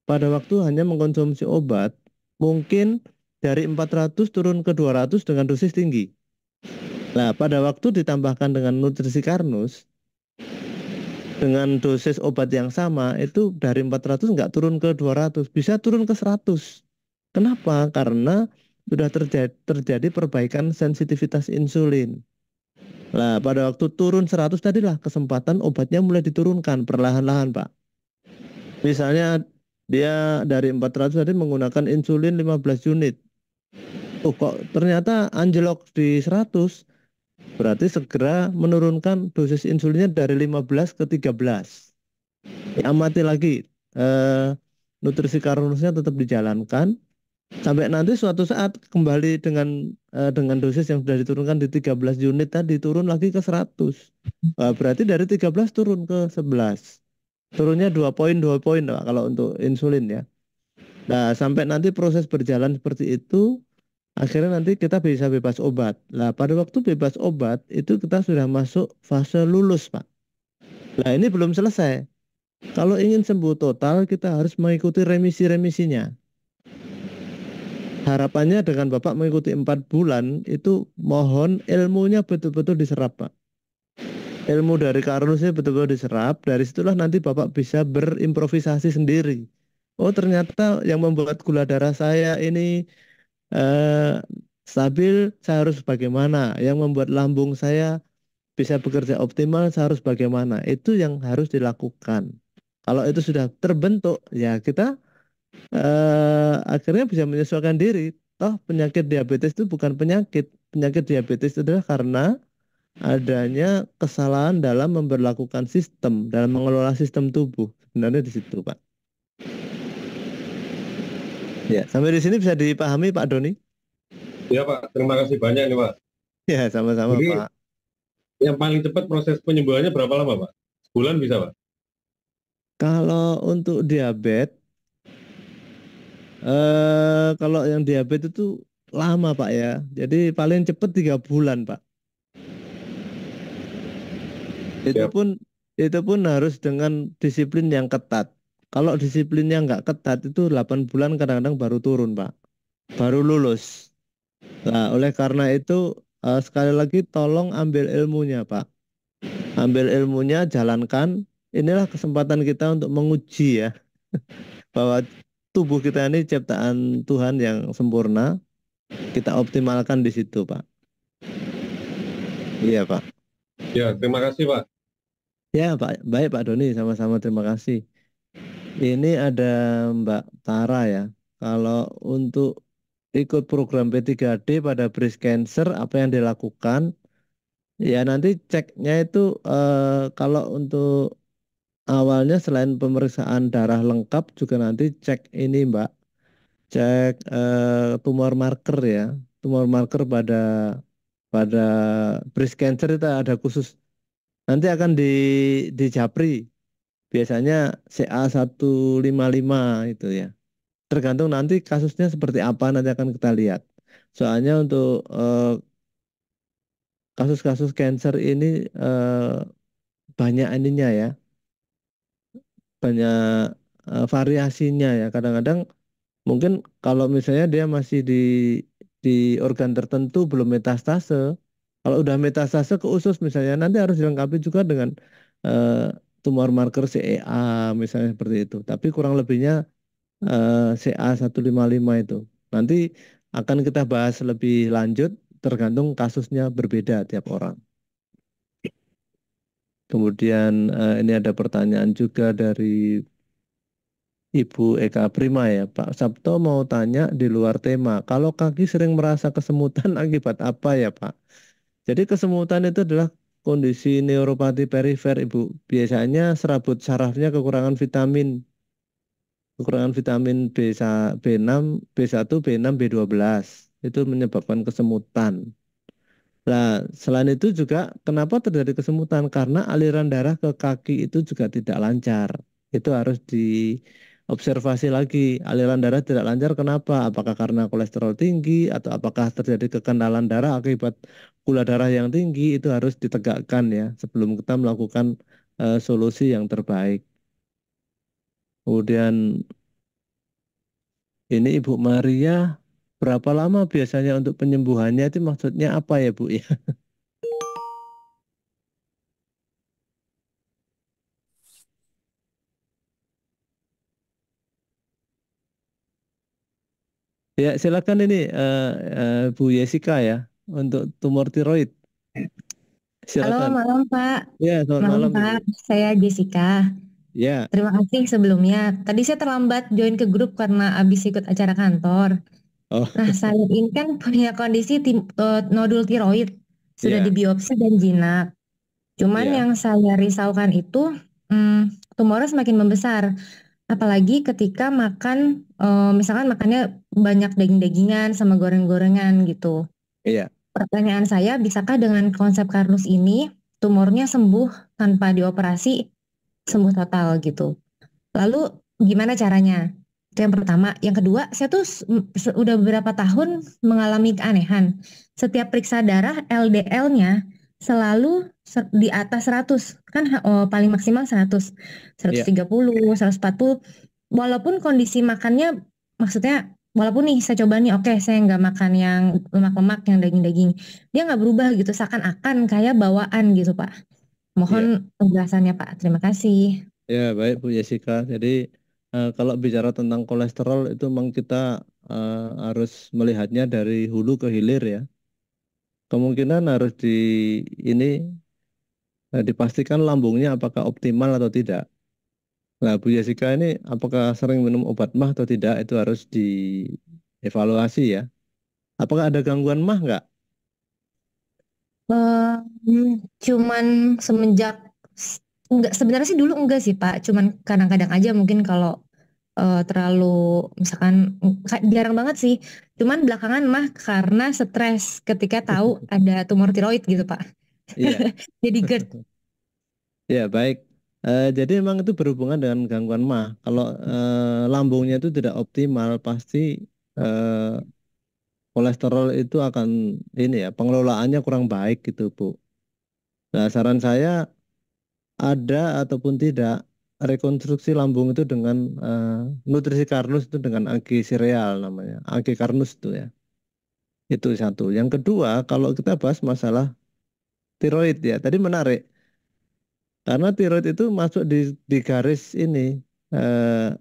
A: Pada waktu hanya mengkonsumsi obat, mungkin dari 400 turun ke 200 dengan dosis tinggi. Nah, pada waktu ditambahkan dengan nutrisi Karnus, dengan dosis obat yang sama, itu dari 400 nggak turun ke 200, bisa turun ke 100. Kenapa? Karena sudah terjadi perbaikan sensitivitas insulin. Nah, pada waktu turun 100 tadilah kesempatan obatnya mulai diturunkan perlahan-lahan, Pak. Misalnya dia dari 400 tadi menggunakan insulin 15 unit. Oh, kok ternyata anjlok di 100, berarti segera menurunkan dosis insulinnya dari 15 ke 13. Amati lagi, nutrisi Karnusnya tetap dijalankan sampai nanti suatu saat kembali dengan dosis yang sudah diturunkan di 13 unit tadi turun lagi ke 100. Berarti dari 13 turun ke 11. Turunnya 2 poin Pak, kalau untuk insulin ya. Nah, sampai nanti proses berjalan seperti itu, akhirnya nanti kita bisa bebas obat. Nah, pada waktu bebas obat itu kita sudah masuk fase lulus, Pak. Nah, ini belum selesai. Kalau ingin sembuh total, kita harus mengikuti remisi-remisinya. Harapannya dengan Bapak mengikuti 4 bulan, itu mohon ilmunya betul-betul diserap, Pak. Ilmu dari Karnusnya betul-betul diserap. Dari situlah nanti Bapak bisa berimprovisasi sendiri. Oh, ternyata yang membuat gula darah saya ini stabil, saya harus bagaimana? Yang membuat lambung saya bisa bekerja optimal, saya harus bagaimana? Itu yang harus dilakukan. Kalau itu sudah terbentuk, ya kita akhirnya bisa menyesuaikan diri. Toh penyakit diabetes itu bukan penyakit. Penyakit diabetes itu adalah karena adanya kesalahan dalam memperlakukan sistem, dalam mengelola sistem tubuh. Sebenarnya di situ, Pak. Ya, sampai di sini bisa dipahami, Pak Doni?
E: Ya Pak, terima kasih banyak nih Pak.
A: Ya, sama-sama,
E: Jadi
A: Pak.
E: yang paling cepat proses penyembuhannya berapa lama Pak? Sebulan bisa Pak?
A: Kalau untuk diabetes, kalau yang diabetes itu lama, Pak ya. Jadi paling cepat 3 bulan, Pak. Itu
E: Ya,
A: pun itu pun harus dengan disiplin yang ketat. Kalau disiplinnya nggak ketat itu 8 bulan kadang-kadang baru turun, Pak. Baru lulus. Nah, oleh karena itu sekali lagi tolong ambil ilmunya, Pak. Ambil ilmunya, jalankan. Inilah kesempatan kita untuk menguji ya bahwa tubuh kita ini ciptaan Tuhan yang sempurna. Kita optimalkan di situ, Pak. Iya, Pak.
E: ya terima kasih Pak.
A: Ya, Pak. Baik, Pak Doni. Sama-sama terima kasih. Ini ada Mbak Tara ya. Kalau untuk ikut program P3D pada breast cancer, apa yang dilakukan? Ya, nanti ceknya itu kalau untuk awalnya selain pemeriksaan darah lengkap juga nanti cek ini, Mbak. Cek tumor marker ya. Tumor marker pada pada breast cancer itu ada khusus. Nanti akan di Japri. Biasanya CA155 itu ya. Tergantung nanti kasusnya seperti apa nanti akan kita lihat. Soalnya untuk kasus-kasus cancer ini banyak ininya ya, banyak variasinya ya. Kadang-kadang mungkin kalau misalnya dia masih di organ tertentu belum metastase, kalau udah metastase ke usus misalnya nanti harus dilengkapi juga dengan eh, tumor marker CEA misalnya seperti itu. Tapi kurang lebihnya CA155 itu. Nanti akan kita bahas lebih lanjut tergantung kasusnya berbeda tiap orang. Kemudian ini ada pertanyaan juga dari Ibu Eka Prima ya. Pak Sabto mau tanya di luar tema. Kalau kaki sering merasa kesemutan akibat apa ya Pak? Jadi kesemutan itu adalah kondisi neuropati perifer Ibu. Biasanya serabut sarafnya kekurangan vitamin. Kekurangan vitamin B6, B1, B6, B12. Itu menyebabkan kesemutan. Nah, selain itu juga kenapa terjadi kesemutan? Karena aliran darah ke kaki itu juga tidak lancar. Itu harus diobservasi lagi. Aliran darah tidak lancar kenapa? Apakah karena kolesterol tinggi atau apakah terjadi kekendalan darah akibat gula darah yang tinggi? Itu harus ditegakkan ya sebelum kita melakukan solusi yang terbaik. Kemudian ini Ibu Maria, berapa lama biasanya untuk penyembuhannya itu maksudnya apa ya Bu ya? Ya, silakan ini Bu Yesika ya untuk tumor tiroid.
F: Halo,
A: Silakan.
F: malam Pak.
A: Ya, selamat
F: Malam
A: malam
F: Pak,
A: Ibu.
F: saya Jessica.
A: Ya,
F: Terima kasih sebelumnya. Tadi saya terlambat join ke grup karena habis ikut acara kantor.
A: oh
F: Nah, saya ini kan punya kondisi nodul tiroid. Sudah
A: ya,
F: dibiopsi dan jinak. Cuman
A: ya,
F: yang saya risaukan itu tumornya semakin membesar. Apalagi ketika makan, misalkan makannya banyak daging-dagingan sama goreng-gorengan gitu.
A: iya.
F: Pertanyaan saya, bisakah dengan konsep Karnus ini tumornya sembuh tanpa dioperasi, sembuh total gitu? Lalu gimana caranya? Itu yang pertama. Yang kedua, saya tuh udah beberapa tahun mengalami keanehan. Setiap periksa darah, LDL-nya selalu di atas 100. Kan paling maksimal 100,
A: Iya.
F: 130, 140. Walaupun kondisi makannya, maksudnya walaupun nih saya coba nih, oke saya nggak makan yang lemak-lemak, yang daging-daging. Dia nggak berubah gitu, seakan-akan kayak bawaan gitu Pak.
A: Iya.
F: Mohon penjelasannya Pak. Terima kasih.
A: Ya, baik Bu Jessica. Jadi kalau bicara tentang kolesterol itu memang kita harus melihatnya dari hulu ke hilir ya. Kemungkinan harus ini dipastikan lambungnya apakah optimal atau tidak. Nah, Bu Jessica ini apakah sering minum obat mah atau tidak itu harus dievaluasi ya. Apakah ada gangguan mah nggak?
F: Cuman semenjak enggak, sebenarnya sih dulu enggak sih Pak, cuman kadang-kadang aja mungkin kalau terlalu misalkan jarang banget sih. Cuman belakangan mah karena stres ketika tahu ada tumor tiroid gitu Pak.
A: Iya.
F: Jadi GERD.
A: Ya, baik. Jadi memang itu berhubungan dengan gangguan mah. Kalau lambungnya itu tidak optimal, pasti eh, kolesterol itu akan ini ya, pengelolaannya kurang baik gitu, Bu. Nah, saran saya ada ataupun tidak rekonstruksi lambung itu dengan nutrisi karnus itu dengan AG sereal namanya. AG karnus itu ya. Itu satu. Yang kedua, kalau kita bahas masalah tiroid ya. Tadi menarik. Karena tiroid itu masuk di garis ini eh,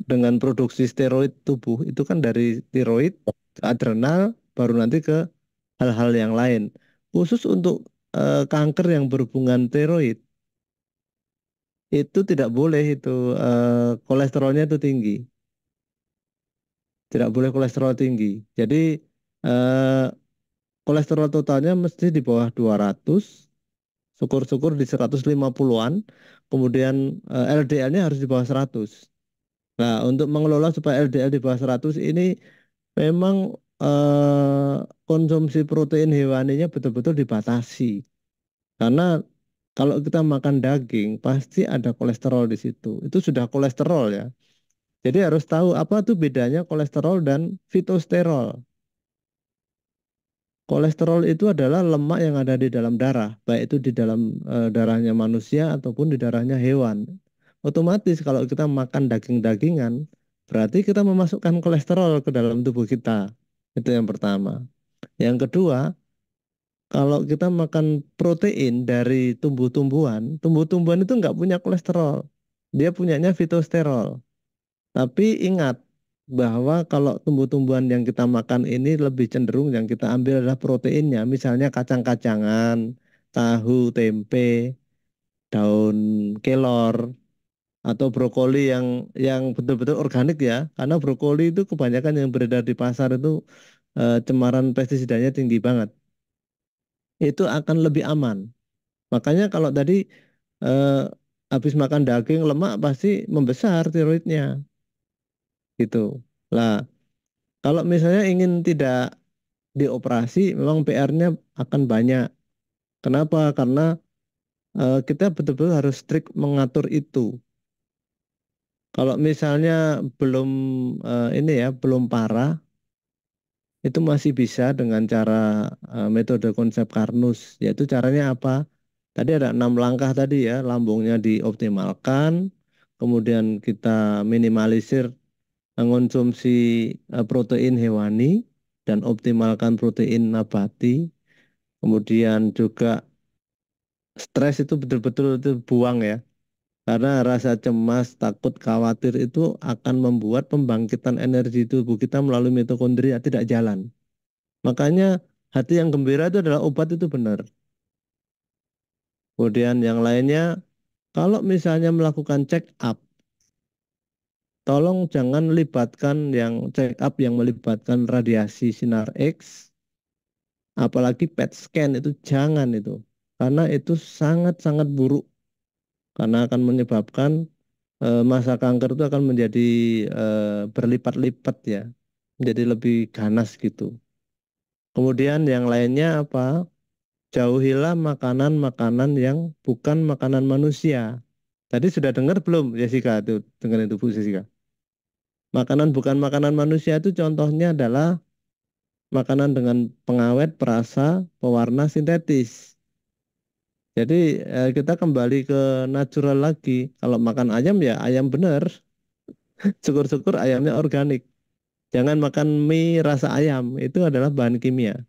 A: dengan produksi steroid tubuh itu kan dari tiroid ke adrenal baru nanti ke hal-hal yang lain. Khusus untuk kanker yang berhubungan tiroid itu tidak boleh itu kolesterolnya itu tinggi. Tidak boleh kolesterol tinggi. Jadi eh, kolesterol totalnya mesti di bawah 200, syukur-syukur di 150-an, kemudian LDL-nya harus di bawah 100. Nah, untuk mengelola supaya LDL di bawah 100 ini memang konsumsi protein hewaninya betul-betul dibatasi. Karena kalau kita makan daging, pasti ada kolesterol di situ. Itu sudah kolesterol ya. Jadi harus tahu apa tuh bedanya kolesterol dan fitosterol. Kolesterol itu adalah lemak yang ada di dalam darah, baik itu di dalam darahnya manusia ataupun di darahnya hewan. Otomatis kalau kita makan daging-dagingan, berarti kita memasukkan kolesterol ke dalam tubuh kita. Itu yang pertama. Yang kedua, kalau kita makan protein dari tumbuh-tumbuhan, tumbuh-tumbuhan itu nggak punya kolesterol. Dia punyanya fitosterol. Tapi ingat bahwa kalau tumbuh-tumbuhan yang kita makan ini lebih cenderung yang kita ambil adalah proteinnya. Misalnya kacang-kacangan, tahu, tempe, daun kelor, atau brokoli yang betul-betul organik ya. Karena brokoli itu kebanyakan yang beredar di pasar itu cemaran pestisidanya tinggi banget. Itu akan lebih aman. Makanya kalau tadi eh, habis makan daging lemak pasti membesar tiroidnya gitu. Lah, kalau misalnya ingin tidak dioperasi, memang PR-nya akan banyak. Kenapa? Karena kita betul-betul harus strict mengatur itu. Kalau misalnya belum ini ya, belum parah, itu masih bisa dengan cara metode konsep Karnus, yaitu caranya apa? Tadi ada 6 langkah tadi ya, lambungnya dioptimalkan, kemudian kita minimalisir mengonsumsi protein hewani dan optimalkan protein nabati. Kemudian juga stres itu betul-betul itu buang ya. Karena rasa cemas, takut, khawatir itu akan membuat pembangkitan energi tubuh kita melalui mitokondria tidak jalan. Makanya hati yang gembira itu adalah obat itu benar. Kemudian yang lainnya, kalau misalnya melakukan check up, tolong jangan libatkan yang check up yang melibatkan radiasi sinar X, apalagi PET scan itu jangan itu. Karena itu sangat-sangat buruk. Karena akan menyebabkan masa kanker itu akan menjadi berlipat-lipat ya. Menjadi lebih ganas gitu. Kemudian yang lainnya apa? Jauhilah makanan-makanan yang bukan makanan manusia. Tadi sudah dengar belum Jessica? Tuh, dengar itu Bu Jessica. Makanan bukan makanan manusia itu contohnya adalah makanan dengan pengawet, perasa, pewarna sintetis. Jadi kita kembali ke natural lagi. Kalau makan ayam ya ayam benar. Syukur-syukur ayamnya organik. Jangan makan mie rasa ayam. Itu adalah bahan kimia.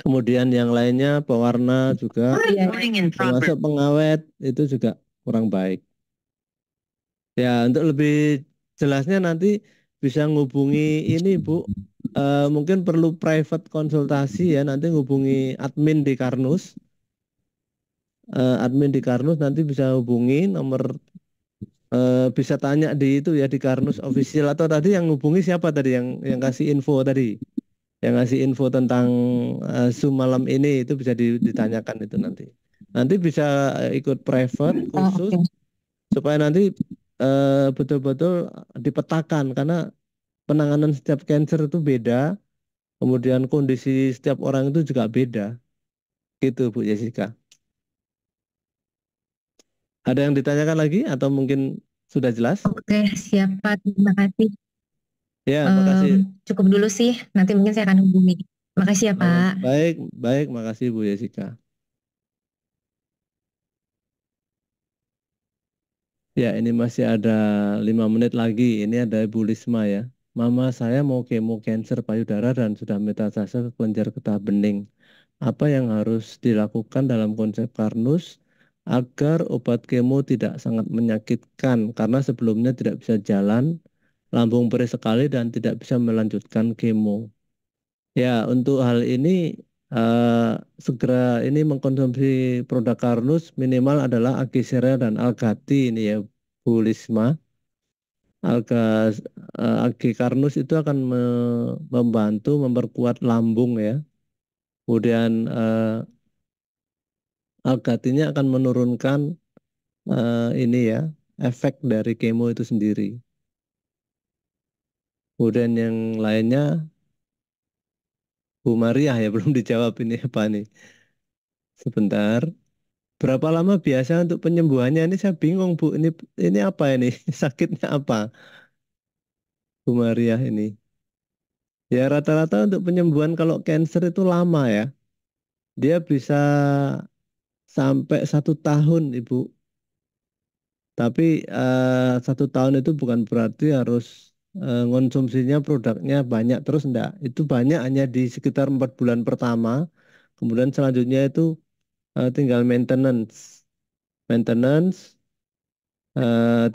A: Kemudian yang lainnya pewarna juga, termasuk pengawet itu juga kurang baik. Ya untuk lebih jelasnya nanti bisa ngubungi ini Bu. Mungkin perlu private konsultasi ya. Nanti ngubungi admin di Karnus. Admin di Karnus nanti bisa hubungi nomor, bisa tanya di itu ya di Karnus official, atau tadi yang hubungi siapa tadi yang kasih info tadi, yang ngasih info tentang Zoom malam ini itu bisa ditanyakan itu nanti. Nanti bisa ikut private khusus supaya nanti betul-betul dipetakan karena penanganan setiap cancer itu beda, kemudian kondisi setiap orang itu juga beda. Gitu Bu Jessica. Ada yang ditanyakan lagi atau mungkin sudah jelas?
F: Oke, siap Pak. Terima kasih.
A: Ya, makasih.
F: Cukup dulu sih. Nanti mungkin saya akan hubungi. Makasih ya Pak.
A: Baik, makasih Bu Jessica. Ya, ini masih ada 5 menit lagi. Ini ada Ibu Lisma ya. Mama saya mau kemo kanker payudara dan sudah metastase ke kelenjar getah bening. Apa yang harus dilakukan dalam konsep Karnus agar obat kemo tidak sangat menyakitkan karena sebelumnya tidak bisa jalan, lambung perih sekali dan tidak bisa melanjutkan kemo. Ya, untuk hal ini segera ini mengkonsumsi produk Karnus minimal adalah Agisera dan Algati ini ya Bu Lisma. Agi Karnus itu akan membantu memperkuat lambung ya. Kemudian Algatinya akan menurunkan ini ya efek dari kemo itu sendiri. Kemudian yang lainnya Bu Maria ya belum dijawab ini apa nih. Sebentar. Berapa lama biasa untuk penyembuhannya? Ini saya bingung Bu. Ini apa ini? Sakitnya apa? Bu Maria ini. Ya rata-rata untuk penyembuhan kalau cancer itu lama ya. Dia bisa sampai 1 tahun, Ibu. Tapi 1 tahun itu bukan berarti harus konsumsinya produknya banyak terus enggak. Itu banyak hanya di sekitar 4 bulan pertama. Kemudian selanjutnya itu tinggal maintenance. Maintenance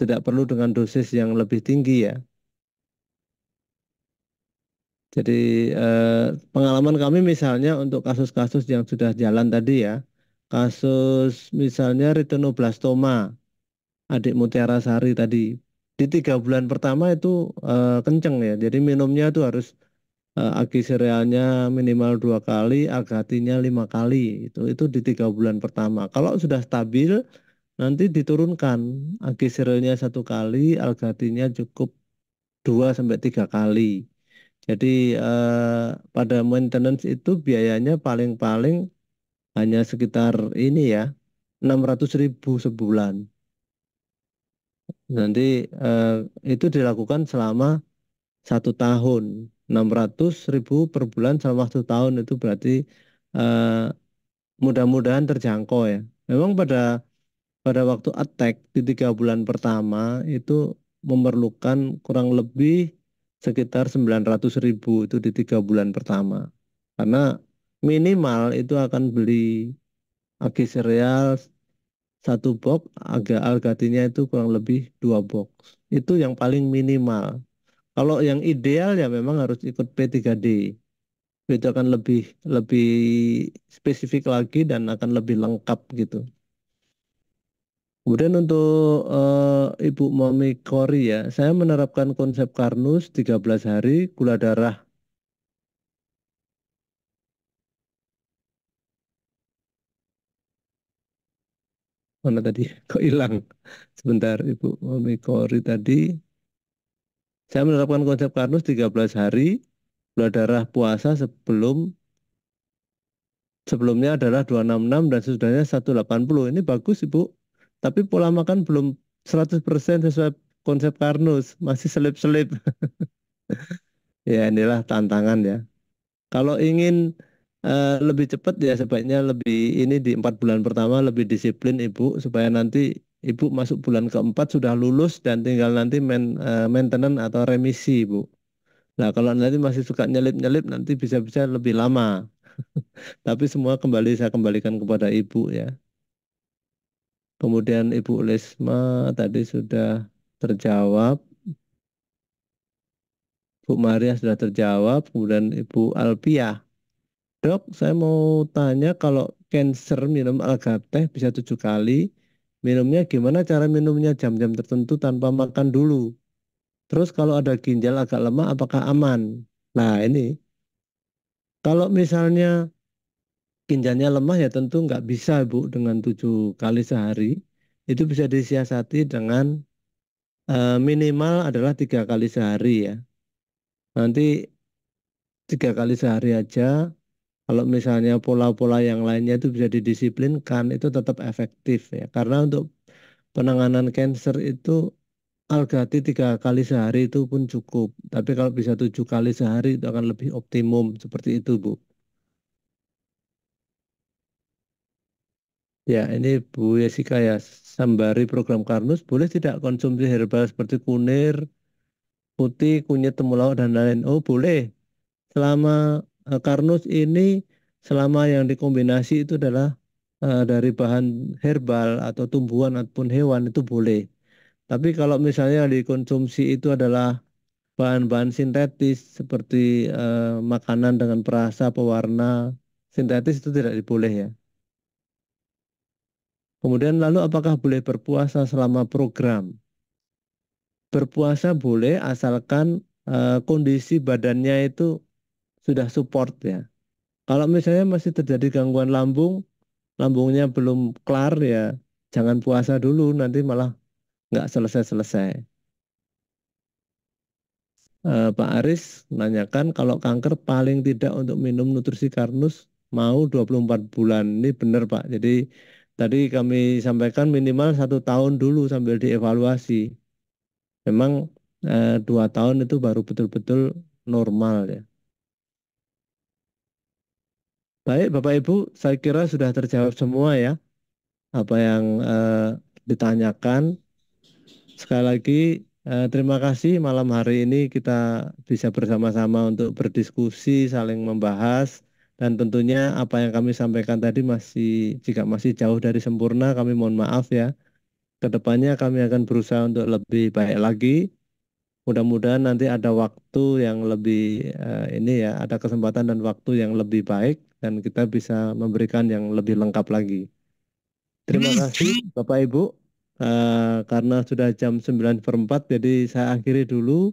A: tidak perlu dengan dosis yang lebih tinggi ya. Jadi pengalaman kami misalnya untuk kasus-kasus yang sudah jalan tadi ya. Kasus misalnya retinoblastoma, adik Mutiara Sari tadi. Di 3 bulan pertama itu kenceng ya. Jadi minumnya itu harus agi serealnya minimal 2 kali, agatinya 5 kali. Itu di 3 bulan pertama. Kalau sudah stabil, nanti diturunkan agi serealnya 1 kali, agatinya cukup 2 sampai 3 kali. Jadi pada maintenance itu biayanya paling-paling hanya sekitar ini ya, 600.000 sebulan. Nanti itu dilakukan selama 1 tahun. 600.000 per bulan selama 1 tahun itu berarti eh, mudah-mudahan terjangkau ya. Memang pada waktu attack di 3 bulan pertama itu memerlukan kurang lebih sekitar 900.000 itu di 3 bulan pertama. Karena minimal itu akan beli agi sereal 1 box, agak algatinya itu kurang lebih 2 box. Itu yang paling minimal. Kalau yang ideal ya memang harus ikut P3D. Itu akan lebih lebih spesifik lagi dan akan lebih lengkap gitu. Kemudian untuk Ibu Mami Kori ya, saya menerapkan konsep Karnus 13 hari, gula darah mana tadi? Kok hilang? Sebentar Ibu Mami Kori tadi. Saya menerapkan konsep Karnus 13 hari, gula darah puasa sebelumnya adalah 266 dan sesudahnya 180. Ini bagus Ibu. Tapi pola makan belum 100% sesuai konsep Karnus, masih selip-selip. Ya inilah tantangan ya. Kalau ingin lebih cepat ya sebaiknya lebih ini di 4 bulan pertama lebih disiplin Ibu supaya nanti Ibu masuk bulan keempat sudah lulus dan tinggal nanti maintenance atau remisi Ibu. Nah kalau nanti masih suka nyelip-nyelip nanti bisa-bisa lebih lama. Tapi semua saya kembalikan kepada Ibu ya. Kemudian Ibu Lesma tadi sudah terjawab. Bu Maria sudah terjawab. Kemudian Ibu Alpia. Dok, saya mau tanya kalau cancer minum Algateh bisa 7 kali. Minumnya gimana cara minumnya jam-jam tertentu tanpa makan dulu. Terus kalau ada ginjal agak lemah apakah aman? Nah ini, kalau misalnya ginjalnya lemah ya tentu nggak bisa Bu dengan 7 kali sehari. Itu bisa disiasati dengan minimal adalah 3 kali sehari ya. Nanti 3 kali sehari aja. Kalau misalnya pola-pola yang lainnya itu bisa didisiplinkan, itu tetap efektif ya. Karena untuk penanganan cancer itu Algati 3 kali sehari itu pun cukup. Tapi kalau bisa 7 kali sehari itu akan lebih optimum seperti itu, Bu. Ya, ini Bu Yesika ya. Sembari program Karnus, boleh tidak konsumsi herbal seperti kunir, putih, kunyit, temulawak, dan lain-lain? Oh, boleh. Selama Karnus ini, selama yang dikombinasi itu adalah dari bahan herbal atau tumbuhan ataupun hewan itu boleh. Tapi kalau misalnya dikonsumsi itu adalah bahan-bahan sintetis seperti makanan dengan perasa pewarna sintetis itu tidak boleh ya. Kemudian lalu apakah boleh berpuasa selama program? Berpuasa boleh asalkan kondisi badannya itu sudah support ya. Kalau misalnya masih terjadi gangguan lambung, lambungnya belum kelar ya, jangan puasa dulu nanti malah nggak selesai-selesai. Pak Aris menanyakan kalau kanker paling tidak untuk minum nutrisi Karnus mau 24 bulan. Ini benar Pak. Jadi tadi kami sampaikan minimal 1 tahun dulu sambil dievaluasi. Memang 2 tahun itu baru betul-betul normal ya. Baik, Bapak Ibu, saya kira sudah terjawab semua ya apa yang ditanyakan. Sekali lagi terima kasih malam hari ini kita bisa bersama-sama untuk berdiskusi, saling membahas, dan tentunya apa yang kami sampaikan tadi jika masih jauh dari sempurna, kami mohon maaf ya. Kedepannya kami akan berusaha untuk lebih baik lagi. Mudah-mudahan nanti ada waktu yang lebih ada kesempatan dan waktu yang lebih baik dan kita bisa memberikan yang lebih lengkap lagi. Terima kasih Bapak Ibu. Karena sudah jam 9:04 jadi saya akhiri dulu.